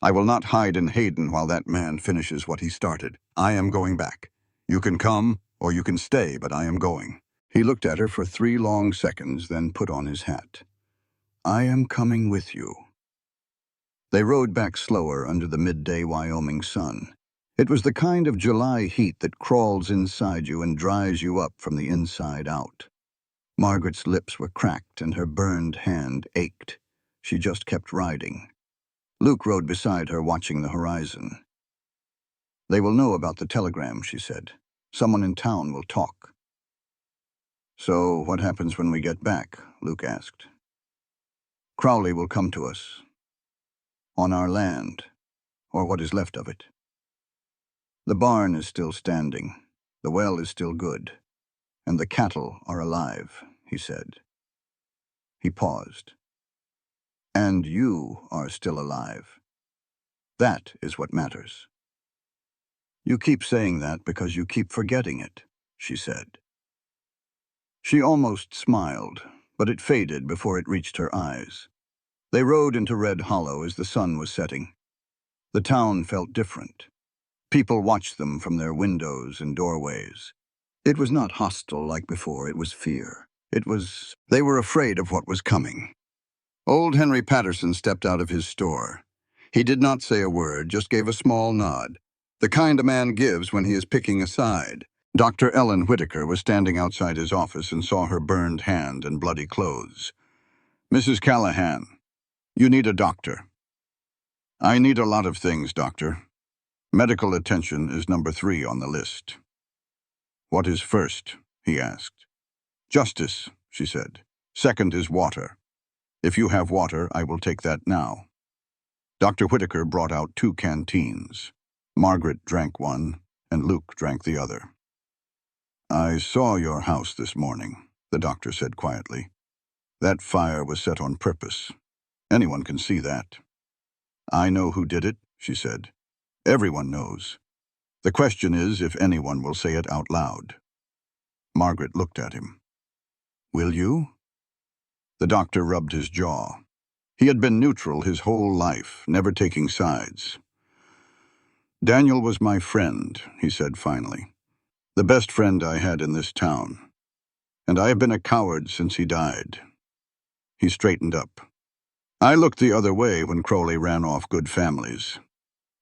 I will not hide in Hayden while that man finishes what he started. I am going back. You can come, or you can stay, but I am going. He looked at her for 3 long seconds, then put on his hat. I am coming with you. They rode back slower under the midday Wyoming sun. It was the kind of July heat that crawls inside you and dries you up from the inside out. Margaret's lips were cracked and her burned hand ached. She just kept riding. Luke rode beside her, watching the horizon. They will know about the telegram, she said. Someone in town will talk. So what happens when we get back? Luke asked. Crowley will come to us. On our land, or what is left of it. The barn is still standing. The well is still good. And the cattle are alive, he said. He paused. And you are still alive. That is what matters. You keep saying that because you keep forgetting it, she said. She almost smiled, but it faded before it reached her eyes. They rode into Red Hollow as the sun was setting. The town felt different. People watched them from their windows and doorways. It was not hostile like before, it was fear. They were afraid of what was coming. Old Henry Patterson stepped out of his store. He did not say a word, just gave a small nod, the kind a man gives when he is picking a side. Dr. Ellen Whitaker was standing outside his office and saw her burned hand and bloody clothes. Mrs. Callahan, you need a doctor. I need a lot of things, doctor. Medical attention is number 3 on the list. What is first? He asked. Justice, she said. Second is water. If you have water, I will take that now. Dr. Whitaker brought out 2 canteens. Margaret drank one, and Luke drank the other. I saw your house this morning, the doctor said quietly. That fire was set on purpose. Anyone can see that. I know who did it, she said. Everyone knows. The question is if anyone will say it out loud. Margaret looked at him. Will you? The doctor rubbed his jaw. He had been neutral his whole life, never taking sides. Daniel was my friend, he said finally. The best friend I had in this town. And I have been a coward since he died. He straightened up. I looked the other way when Crowley ran off good families.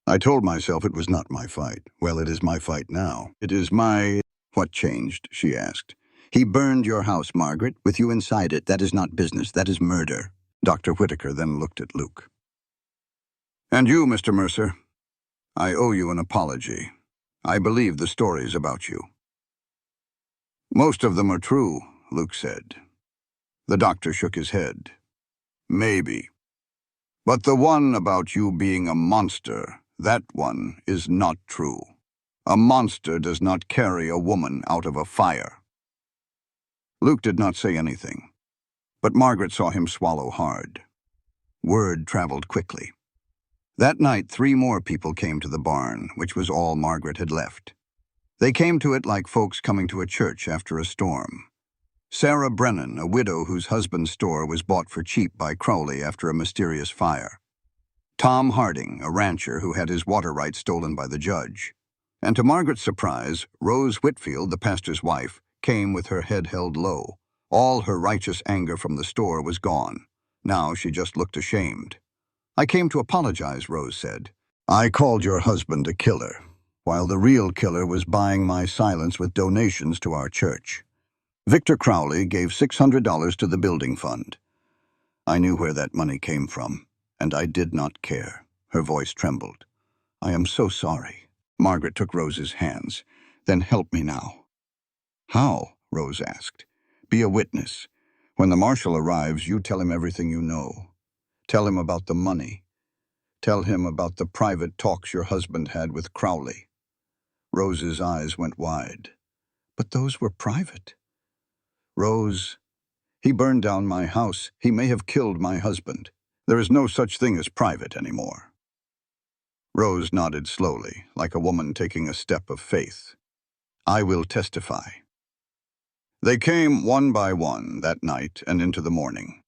I told myself it was not my fight. Well, it is my fight now. It is my... What changed? She asked. He burned your house, Margaret, with you inside it. That is not business. That is murder. Dr. Whitaker then looked at Luke. And you, Mr. Mercer, I owe you an apology. I believe the stories about you. Most of them are true, Luke said. The doctor shook his head. Maybe. But the one about you being a monster, that one is not true. A monster does not carry a woman out of a fire. Luke did not say anything, but Margaret saw him swallow hard. Word traveled quickly. That night, 3 more people came to the barn, which was all Margaret had left. They came to it like folks coming to a church after a storm. Sarah Brennan, a widow whose husband's store was bought for cheap by Crowley after a mysterious fire. Tom Harding, a rancher who had his water rights stolen by the judge. And to Margaret's surprise, Rose Whitfield, the pastor's wife, came with her head held low. All her righteous anger from the store was gone. Now she just looked ashamed. I came to apologize, Rose said. I called your husband a killer, while the real killer was buying my silence with donations to our church. Victor Crowley gave $600 to the building fund. I knew where that money came from, and I did not care. Her voice trembled. I am so sorry. Margaret took Rose's hands. Then help me now. How? Rose asked. Be a witness. When the marshal arrives, you tell him everything you know. Tell him about the money. Tell him about the private talks your husband had with Crowley. Rose's eyes went wide. But those were private. Rose, he burned down my house. He may have killed my husband. There is no such thing as private anymore. Rose nodded slowly, like a woman taking a step of faith. I will testify. They came one by one that night and into the morning.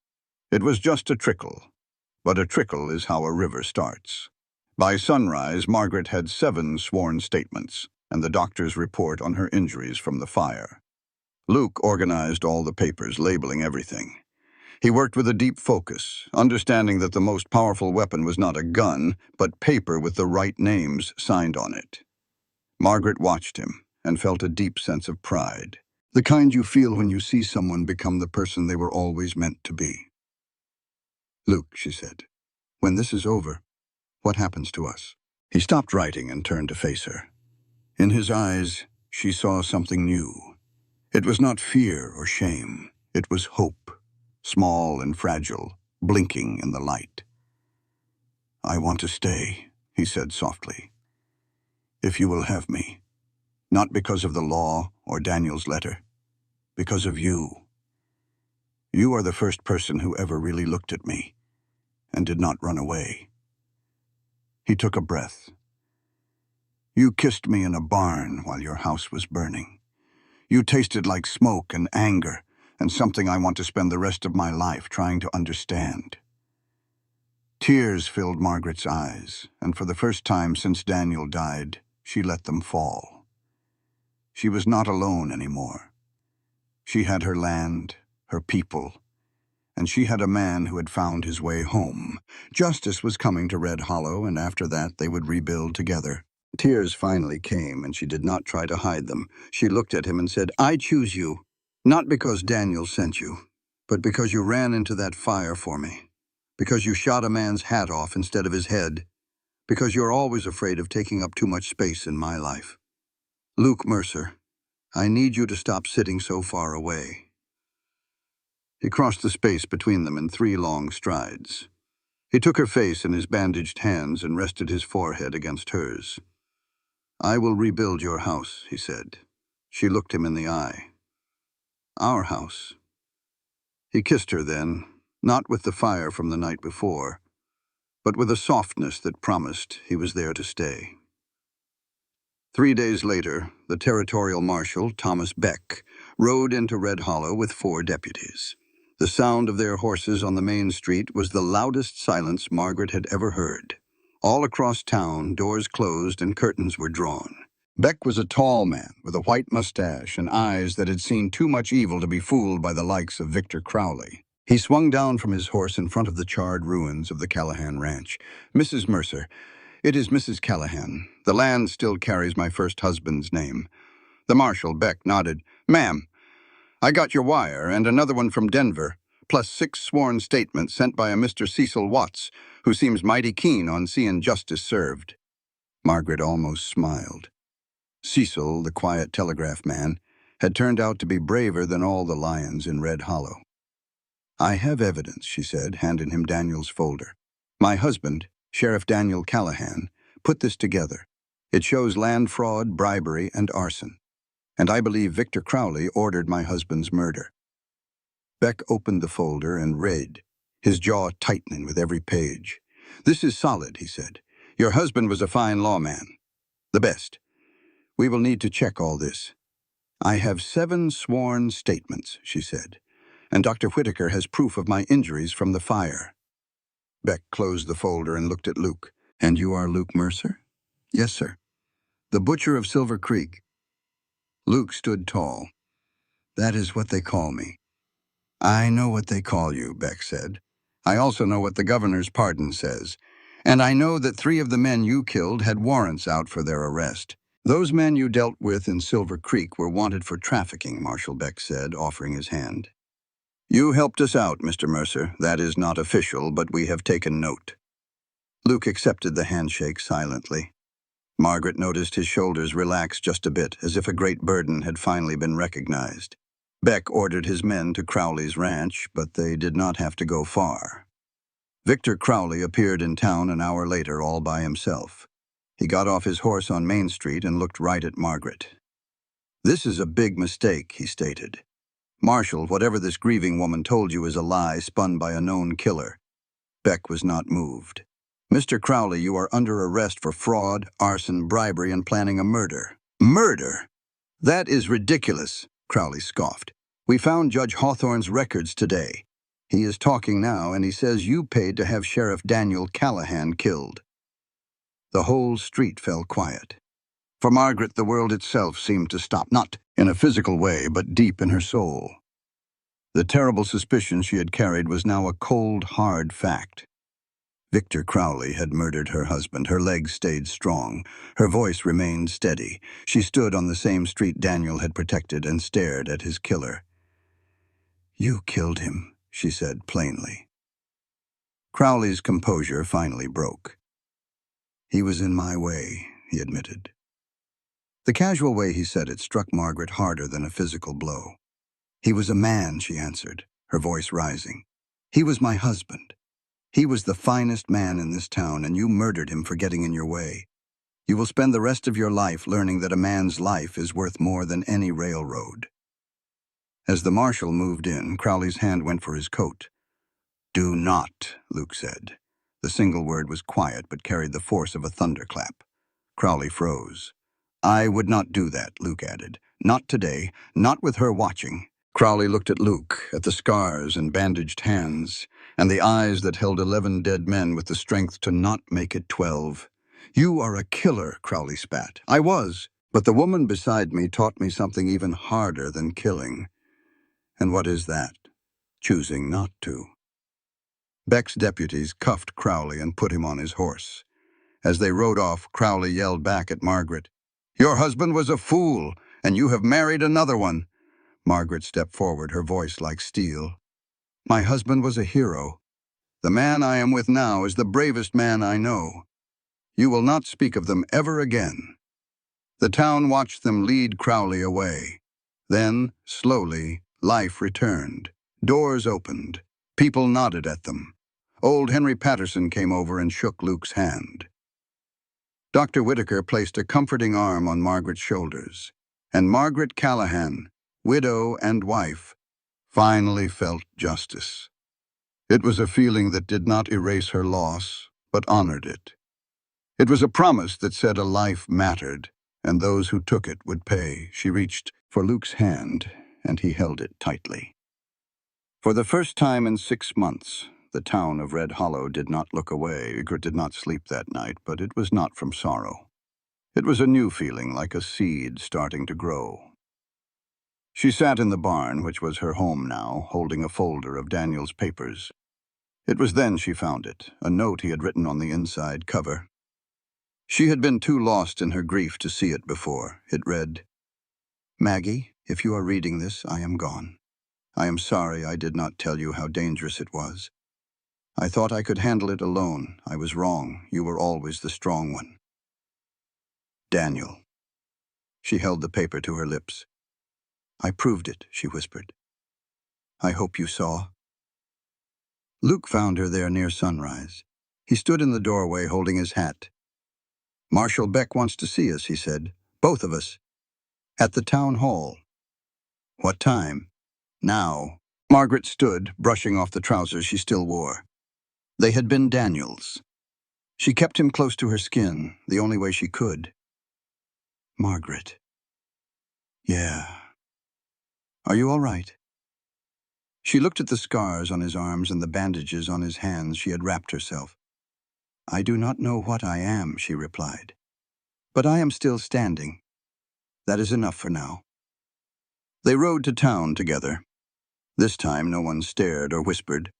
It was just a trickle, but a trickle is how a river starts. By sunrise, Margaret had 7 sworn statements and the doctor's report on her injuries from the fire. Luke organized all the papers, labeling everything. He worked with a deep focus, understanding that the most powerful weapon was not a gun, but paper with the right names signed on it. Margaret watched him and felt a deep sense of pride, the kind you feel when you see someone become the person they were always meant to be. Luke, she said, when this is over, what happens to us? He stopped writing and turned to face her. In his eyes, she saw something new. It was not fear or shame. It was hope, small and fragile, blinking in the light. I want to stay, he said softly. If you will have me. Not because of the law or Daniel's letter. Because of you. You are the first person who ever really looked at me and did not run away. He took a breath. You kissed me in a barn while your house was burning. You tasted like smoke and anger, and something I want to spend the rest of my life trying to understand. Tears filled Margaret's eyes, and for the first time since Daniel died, she let them fall. She was not alone anymore. She had her land, her people, and she had a man who had found his way home. Justice was coming to Red Hollow, and after that they would rebuild together. Tears finally came, and she did not try to hide them. She looked at him and said, I choose you, not because Daniel sent you, but because you ran into that fire for me, because you shot a man's hat off instead of his head, because you're always afraid of taking up too much space in my life. Luke Mercer, I need you to stop sitting so far away. He crossed the space between them in 3 long strides. He took her face in his bandaged hands and rested his forehead against hers. I will rebuild your house, he said. She looked him in the eye. Our house. He kissed her then, not with the fire from the night before, but with a softness that promised he was there to stay. 3 days later, the territorial marshal, Thomas Beck, rode into Red Hollow with 4 deputies. The sound of their horses on the main street was the loudest silence Margaret had ever heard. All across town, doors closed and curtains were drawn. Beck was a tall man with a white mustache and eyes that had seen too much evil to be fooled by the likes of Victor Crowley. He swung down from his horse in front of the charred ruins of the Callahan Ranch. Mrs. Mercer, it is Mrs. Callahan. The land still carries my first husband's name. The marshal, Beck, nodded. Ma'am, I got your wire and another one from Denver, plus 6 sworn statements sent by a Mr. Cecil Watts, who seems mighty keen on seeing justice served. Margaret almost smiled. Cecil, the quiet telegraph man, had turned out to be braver than all the lions in Red Hollow. I have evidence, she said, handing him Daniel's folder. My husband, Sheriff Daniel Callahan, put this together. It shows land fraud, bribery, and arson. And I believe Victor Crowley ordered my husband's murder. Beck opened the folder and read, his jaw tightening with every page. This is solid, he said. Your husband was a fine lawman. The best. We will need to check all this. I have 7 sworn statements, she said, and Dr. Whitaker has proof of my injuries from the fire. Beck closed the folder and looked at Luke. And you are Luke Mercer? Yes, sir. The butcher of Silver Creek. Luke stood tall. That is what they call me. I know what they call you, Beck said. I also know what the governor's pardon says. And I know that 3 of the men you killed had warrants out for their arrest. Those men you dealt with in Silver Creek were wanted for trafficking, Marshal Beck said, offering his hand. You helped us out, Mr. Mercer. That is not official, but we have taken note. Luke accepted the handshake silently. Margaret noticed his shoulders relax just a bit, as if a great burden had finally been recognized. Beck ordered his men to Crowley's ranch, but they did not have to go far. Victor Crowley appeared in town an hour later all by himself. He got off his horse on Main Street and looked right at Margaret. This is a big mistake, he stated. Marshall, whatever this grieving woman told you is a lie spun by a known killer. Beck was not moved. Mr. Crowley, you are under arrest for fraud, arson, bribery, and planning a murder. Murder? That is ridiculous, Crowley scoffed. We found Judge Hawthorne's records today. He is talking now, and he says you paid to have Sheriff Daniel Callahan killed. The whole street fell quiet. For Margaret, the world itself seemed to stop, not in a physical way, but deep in her soul. The terrible suspicion she had carried was now a cold, hard fact. Victor Crowley had murdered her husband. Her legs stayed strong. Her voice remained steady. She stood on the same street Daniel had protected and stared at his killer. "You killed him," she said plainly. Crowley's composure finally broke. "He was in my way," he admitted. The casual way he said it struck Margaret harder than a physical blow. "He was a man," she answered, her voice rising. "He was my husband. He was the finest man in this town, and you murdered him for getting in your way. You will spend the rest of your life learning that a man's life is worth more than any railroad." As the marshal moved in, Crowley's hand went for his coat. "Do not," Luke said. The single word was quiet but carried the force of a thunderclap. Crowley froze. "I would not do that," Luke added. "Not today, not with her watching." Crowley looked at Luke, at the scars and bandaged hands, and the eyes that held 11 dead men with the strength to not make it 12. "You are a killer," Crowley spat. "I was, but the woman beside me taught me something even harder than killing." "And what is that?" "Choosing not to." Beck's deputies cuffed Crowley and put him on his horse. As they rode off, Crowley yelled back at Margaret, "Your husband was a fool, and you have married another one." Margaret stepped forward, her voice like steel. "My husband was a hero. The man I am with now is the bravest man I know. You will not speak of them ever again." The town watched them lead Crowley away. Then, slowly, life returned. Doors opened. People nodded at them. Old Henry Patterson came over and shook Luke's hand. Dr. Whitaker placed a comforting arm on Margaret's shoulders, and Margaret Callahan, widow and wife, finally felt justice. It was a feeling that did not erase her loss, but honored it. It was a promise that said a life mattered, and those who took it would pay. She reached for Luke's hand, and he held it tightly. For the first time in 6 months, the town of Red Hollow did not look away. Margaret did not sleep that night, but it was not from sorrow. It was a new feeling, like a seed starting to grow. She sat in the barn, which was her home now, holding a folder of Daniel's papers. It was then she found it, a note he had written on the inside cover. She had been too lost in her grief to see it before. It read, "Maggie, if you are reading this, I am gone. I am sorry I did not tell you how dangerous it was. I thought I could handle it alone. I was wrong. You were always the strong one. Daniel." She held the paper to her lips. "I proved it," she whispered. "I hope you saw." Luke found her there near sunrise. He stood in the doorway holding his hat. "Marshal Beck wants to see us," he said. "Both of us. At the town hall." "What time?" "Now." Margaret stood, brushing off the trousers she still wore. They had been Daniel's. She kept him close to her skin, the only way she could. "Margaret." "Yeah. Are you all right?" She looked at the scars on his arms and the bandages on his hands. She had wrapped herself. "I do not know what I am," she replied. "But I am still standing. That is enough for now." They rode to town together. This time no one stared or whispered.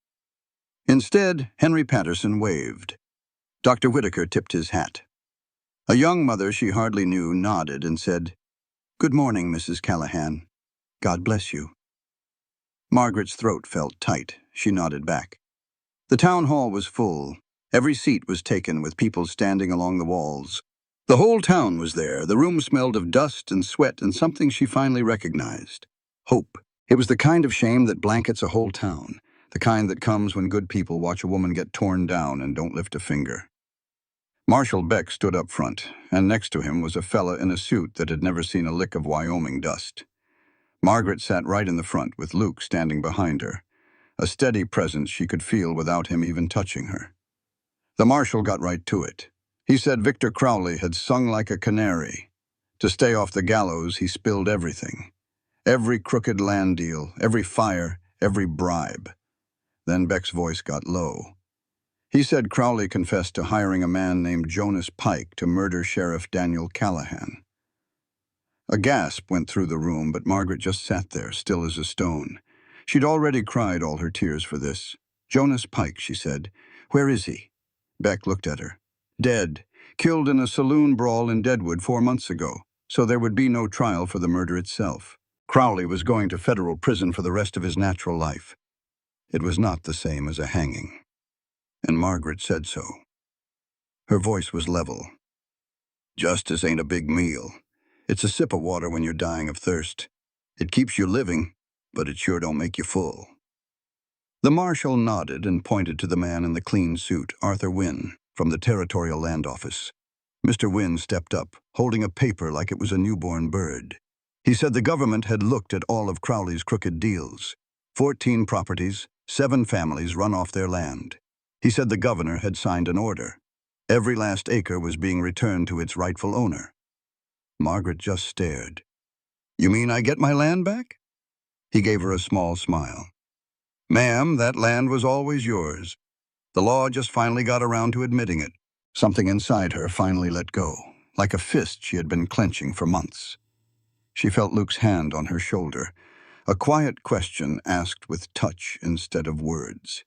Instead, Henry Patterson waved. Dr. Whitaker tipped his hat. A young mother she hardly knew nodded and said, "Good morning, Mrs. Callahan. God bless you." Margaret's throat felt tight. She nodded back. The town hall was full. Every seat was taken with people standing along the walls. The whole town was there. The room smelled of dust and sweat and something she finally recognized. Hope. It was the kind of shame that blankets a whole town, the kind that comes when good people watch a woman get torn down and don't lift a finger. Marshal Beck stood up front, and next to him was a fella in a suit that had never seen a lick of Wyoming dust. Margaret sat right in the front with Luke standing behind her, a steady presence she could feel without him even touching her. The marshal got right to it. He said Victor Crowley had sung like a canary. To stay off the gallows, he spilled everything. Every crooked land deal, every fire, every bribe. Then Beck's voice got low. He said Crowley confessed to hiring a man named Jonas Pike to murder Sheriff Daniel Callahan. A gasp went through the room, but Margaret just sat there, still as a stone. She'd already cried all her tears for this. Jonas Pike, she said. Where is he? Beck looked at her. Dead. Killed in a saloon brawl in Deadwood 4 months ago, so there would be no trial for the murder itself. Crowley was going to federal prison for the rest of his natural life. It was not the same as a hanging. And Margaret said so. Her voice was level. Justice ain't a big meal. It's a sip of water when you're dying of thirst. It keeps you living, but it sure don't make you full. The marshal nodded and pointed to the man in the clean suit, Arthur Wynne, from the Territorial Land Office. Mr. Wynne stepped up, holding a paper like it was a newborn bird. He said the government had looked at all of Crowley's crooked deals. 14 properties, 7 families run off their land. He said the governor had signed an order. Every last acre was being returned to its rightful owner. Margaret just stared. You mean I get my land back? He gave her a small smile. Ma'am, that land was always yours. The law just finally got around to admitting it. Something inside her finally let go, like a fist she had been clenching for months. She felt Luke's hand on her shoulder, a quiet question asked with touch instead of words.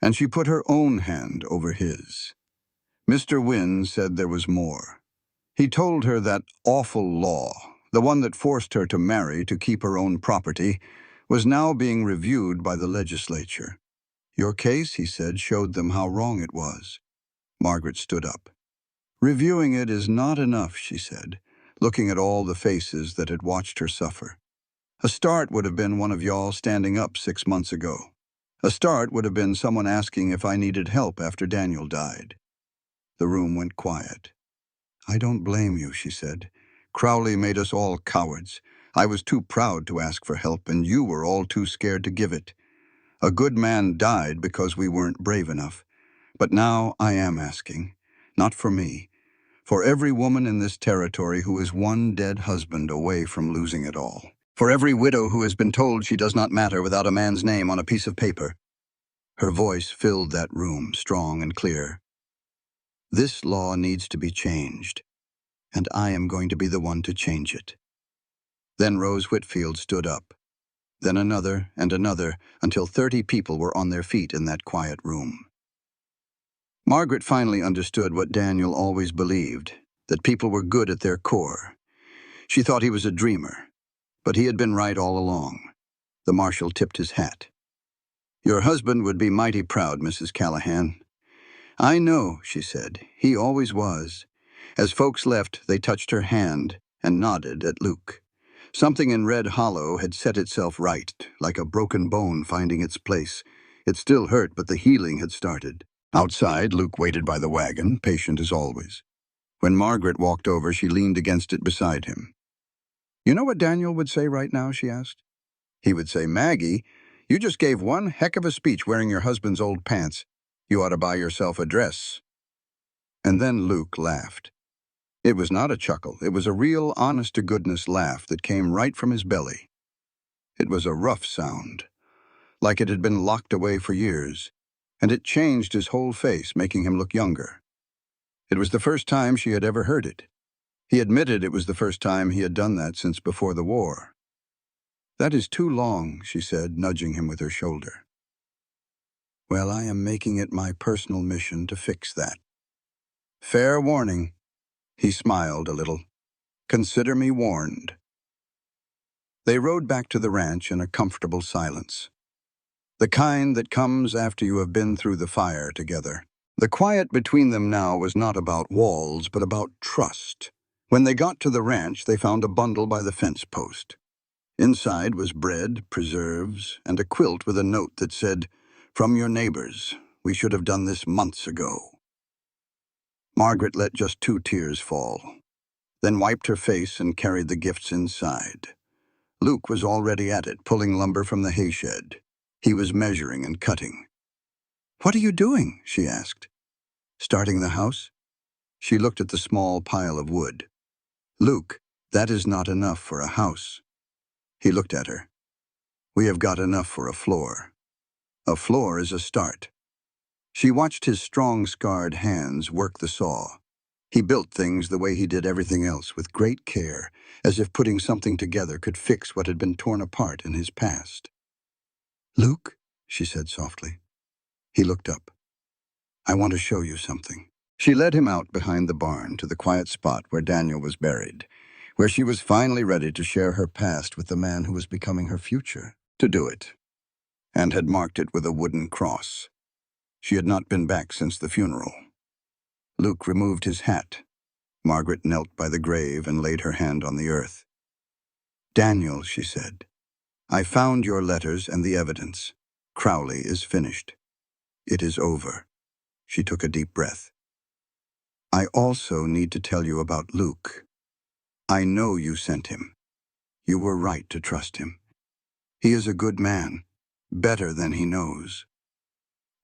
And she put her own hand over his. Mr. Wynne said there was more. He told her that awful law, the one that forced her to marry to keep her own property, was now being reviewed by the legislature. Your case, he said, showed them how wrong it was. Margaret stood up. Reviewing it is not enough, she said, looking at all the faces that had watched her suffer. A start would have been one of y'all standing up 6 months ago. A start would have been someone asking if I needed help after Daniel died. The room went quiet. I don't blame you, she said. Crowley made us all cowards. I was too proud to ask for help, and you were all too scared to give it. A good man died because we weren't brave enough. But now I am asking, not for me, for every woman in this territory who is one dead husband away from losing it all. For every widow who has been told she does not matter without a man's name on a piece of paper. Her voice filled that room, strong and clear. This law needs to be changed, and I am going to be the one to change it. Then Rose Whitfield stood up. Then another and another, until 30 people were on their feet in that quiet room. Margaret finally understood what Daniel always believed, that people were good at their core. She thought he was a dreamer, but he had been right all along. The marshal tipped his hat. Your husband would be mighty proud, Mrs. Callahan. I know, she said. He always was. As folks left, they touched her hand and nodded at Luke. Something in Red Hollow had set itself right, like a broken bone finding its place. It still hurt, but the healing had started. Outside, Luke waited by the wagon, patient as always. When Margaret walked over, she leaned against it beside him. You know what Daniel would say right now, she asked. He would say, Maggie, you just gave one heck of a speech wearing your husband's old pants. You ought to buy yourself a dress. And then Luke laughed. It was not a chuckle. It was a real, honest-to-goodness laugh that came right from his belly. It was a rough sound, like it had been locked away for years, and it changed his whole face, making him look younger. It was the first time she had ever heard it. He admitted it was the first time he had done that since before the war. That is too long, she said, nudging him with her shoulder. Well, I am making it my personal mission to fix that. Fair warning. He smiled a little. Consider me warned. They rode back to the ranch in a comfortable silence. The kind that comes after you have been through the fire together. The quiet between them now was not about walls, but about trust. When they got to the ranch, they found a bundle by the fence post. Inside was bread, preserves, and a quilt with a note that said, From your neighbors, we should have done this months ago. Margaret let just 2 tears fall, then wiped her face and carried the gifts inside. Luke was already at it, pulling lumber from the hay shed. He was measuring and cutting. "What are you doing?" she asked. "Starting the house?" She looked at the small pile of wood. "Luke, that is not enough for a house." He looked at her. "We have got enough for a floor. A floor is a start." She watched his strong, scarred hands work the saw. He built things the way he did everything else, with great care, as if putting something together could fix what had been torn apart in his past. "Luke," she said softly. He looked up. "I want to show you something." She led him out behind the barn to the quiet spot where Daniel was buried, where she was finally ready to share her past with the man who was becoming her future. To do it, and had marked it with a wooden cross. She had not been back since the funeral. Luke removed his hat. Margaret knelt by the grave and laid her hand on the earth. "Daniel," she said, "I found your letters and the evidence. Crowley is finished. It is over." She took a deep breath. "I also need to tell you about Luke. I know you sent him. You were right to trust him. He is a good man, better than he knows."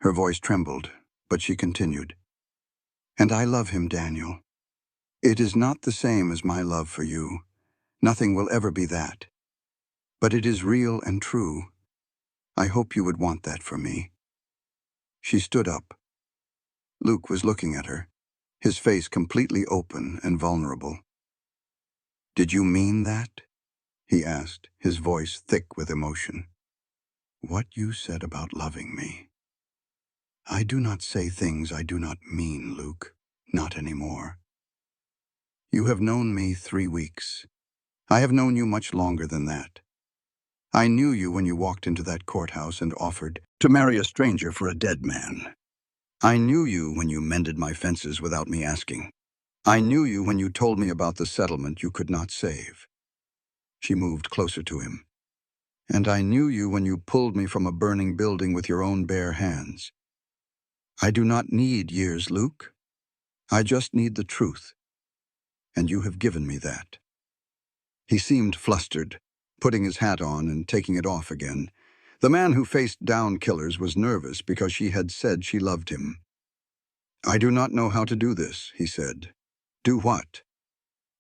Her voice trembled, but she continued. "And I love him, Daniel. It is not the same as my love for you. Nothing will ever be that. But it is real and true. I hope you would want that for me." She stood up. Luke was looking at her, his face completely open and vulnerable. "Did you mean that?" he asked, his voice thick with emotion. "What you said about loving me. I do not say things I do not mean, Luke. Not anymore. You have known me 3 weeks. I have known you much longer than that. I knew you when you walked into that courthouse and offered to marry a stranger for a dead man. I knew you when you mended my fences without me asking. I knew you when you told me about the settlement you could not save." She moved closer to him. "And I knew you when you pulled me from a burning building with your own bare hands. I do not need years, Luke. I just need the truth. And you have given me that." He seemed flustered, putting his hat on and taking it off again. The man who faced down killers was nervous because she had said she loved him. "I do not know how to do this," he said. "Do what?"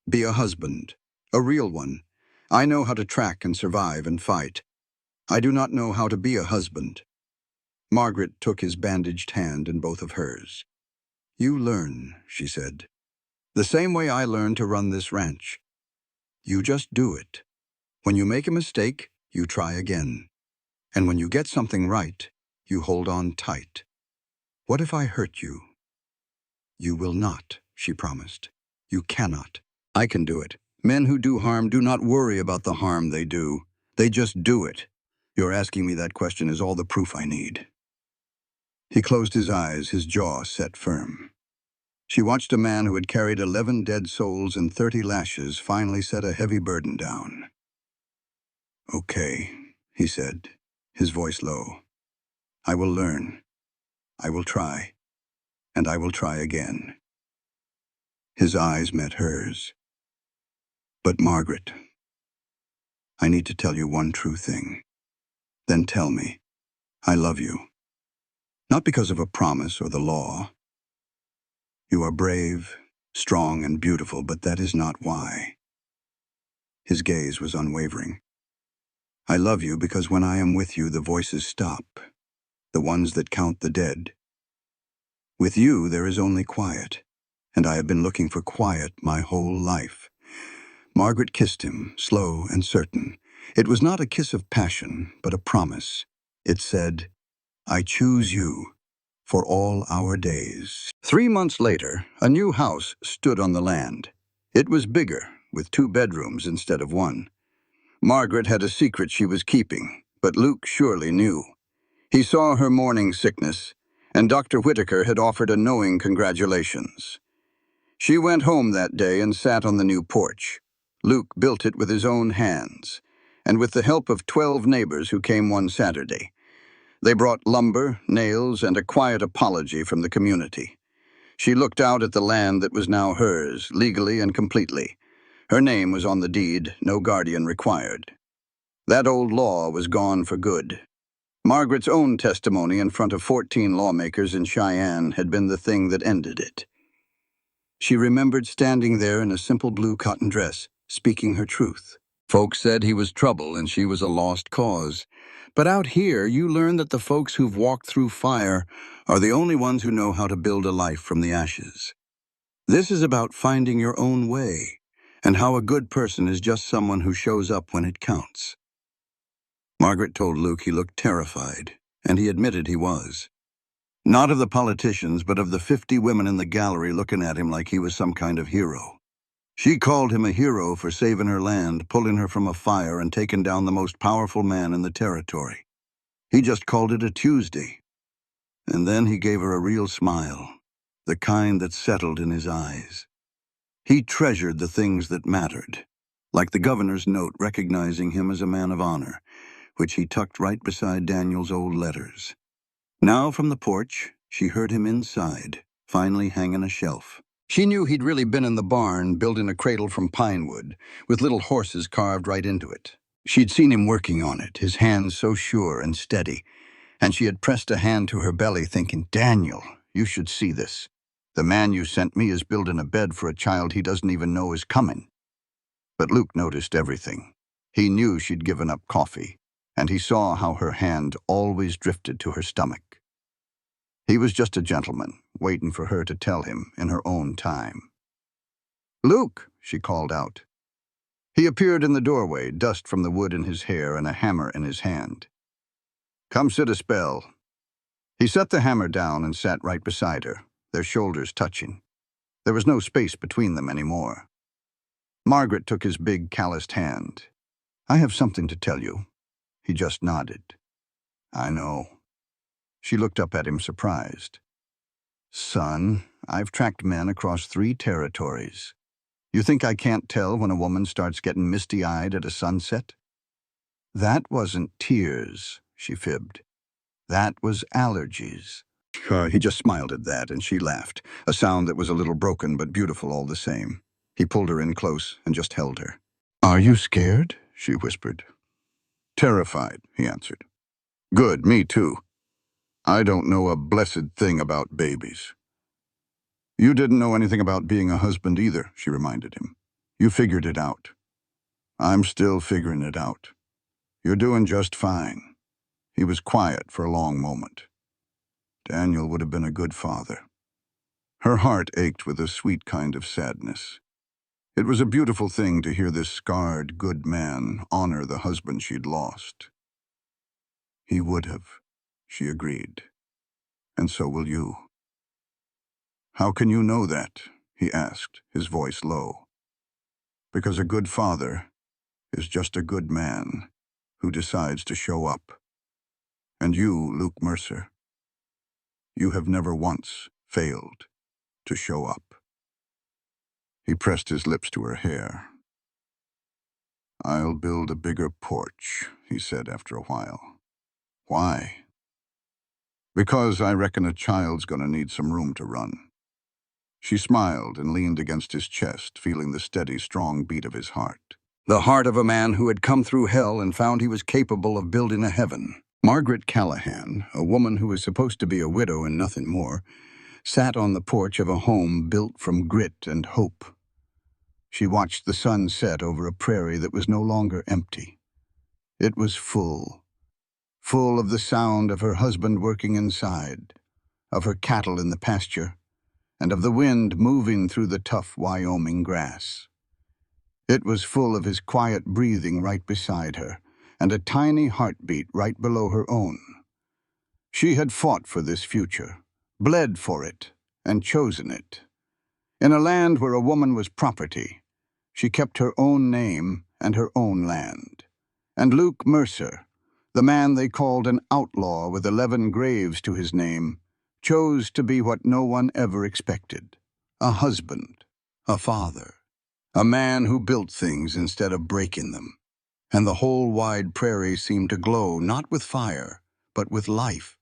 "Be a husband. A real one. I know how to track and survive and fight. I do not know how to be a husband." Margaret took his bandaged hand in both of hers. "You learn," she said. "The same way I learned to run this ranch. You just do it. When you make a mistake, you try again. And when you get something right, you hold on tight. What if I hurt you?" "You will not," she promised. "You cannot. I can do it. Men who do harm do not worry about the harm they do. They just do it. Your asking me that question is all the proof I need." He closed his eyes, his jaw set firm. She watched a man who had carried 11 dead souls and 30 lashes finally set a heavy burden down. "Okay," he said, his voice low. "I will learn. I will try. And I will try again." His eyes met hers. "But Margaret, I need to tell you one true thing. Then tell me, I love you. Not because of a promise or the law. You are brave, strong, and beautiful, but that is not why." His gaze was unwavering. "I love you because when I am with you, the voices stop, the ones that count the dead. With you, there is only quiet, and I have been looking for quiet my whole life." Margaret kissed him, slow and certain. It was not a kiss of passion, but a promise. It said, "I choose you for all our days." 3 months later, a new house stood on the land. It was bigger, with 2 bedrooms instead of 1. Margaret had a secret she was keeping, but Luke surely knew. He saw her morning sickness, and Dr. Whitaker had offered a knowing congratulations. She went home that day and sat on the new porch. Luke built it with his own hands, and with the help of 12 neighbors who came one Saturday. They brought lumber, nails, and a quiet apology from the community. She looked out at the land that was now hers, legally and completely. Her name was on the deed, no guardian required. That old law was gone for good. Margaret's own testimony in front of 14 lawmakers in Cheyenne had been the thing that ended it. She remembered standing there in a simple blue cotton dress, speaking her truth. Folks said he was trouble and she was a lost cause. But out here, you learn that the folks who've walked through fire are the only ones who know how to build a life from the ashes. This is about finding your own way, and how a good person is just someone who shows up when it counts. Margaret told Luke he looked terrified, and he admitted he was. Not of the politicians, but of the 50 women in the gallery looking at him like he was some kind of hero. She called him a hero for saving her land, pulling her from a fire, and taking down the most powerful man in the territory. He just called it a Tuesday. And then he gave her a real smile, the kind that settled in his eyes. He treasured the things that mattered, like the governor's note recognizing him as a man of honor, which he tucked right beside Daniel's old letters. Now from the porch, she heard him inside, finally hanging a shelf. She knew he'd really been in the barn, building a cradle from pine wood, with little horses carved right into it. She'd seen him working on it, his hands so sure and steady, and she had pressed a hand to her belly, thinking, "Daniel, you should see this. The man you sent me is building a bed for a child he doesn't even know is coming." But Luke noticed everything. He knew she'd given up coffee, and he saw how her hand always drifted to her stomach. He was just a gentleman, waiting for her to tell him in her own time. "Luke," she called out. He appeared in the doorway, dust from the wood in his hair and a hammer in his hand. "Come sit a spell." He set the hammer down and sat right beside her, their shoulders touching. There was no space between them anymore. Margaret took his big, calloused hand. "I have something to tell you." He just nodded. "I know." She looked up at him, surprised. "Son, I've tracked men across 3 territories. You think I can't tell when a woman starts getting misty-eyed at a sunset?" "That wasn't tears," she fibbed. "That was allergies." He just smiled at that, and she laughed, a sound that was a little broken but beautiful all the same. He pulled her in close and just held her. "Are you scared?" she whispered. "Terrified," he answered. "Good, me too. I don't know a blessed thing about babies." "You didn't know anything about being a husband either," she reminded him. "You figured it out." "I'm still figuring it out. You're doing just fine." He was quiet for a long moment. Daniel would have been a good father. Her heart ached with a sweet kind of sadness. It was a beautiful thing to hear this scarred, good man honor the husband she'd lost. "He would have," she agreed. "And so will you." "How can you know that?" he asked, his voice low. "Because a good father is just a good man who decides to show up. And you, Luke Mercer, you have never once failed to show up." He pressed his lips to her hair. "I'll build a bigger porch," he said after a while. "Why?" "Because I reckon a child's gonna need some room to run." She smiled and leaned against his chest, feeling the steady, strong beat of his heart. The heart of a man who had come through hell and found he was capable of building a heaven. Margaret Callahan, a woman who was supposed to be a widow and nothing more, sat on the porch of a home built from grit and hope. She watched the sun set over a prairie that was no longer empty. It was full of the sound of her husband working inside, of her cattle in the pasture, and of the wind moving through the tough Wyoming grass. It was full of his quiet breathing right beside her, and a tiny heartbeat right below her own. She had fought for this future, bled for it, and chosen it. In a land where a woman was property, she kept her own name and her own land. And Luke Mercer, the man they called an outlaw with 11 graves to his name, chose to be what no one ever expected: a husband, a father, a man who built things instead of breaking them. And the whole wide prairie seemed to glow not with fire, but with life.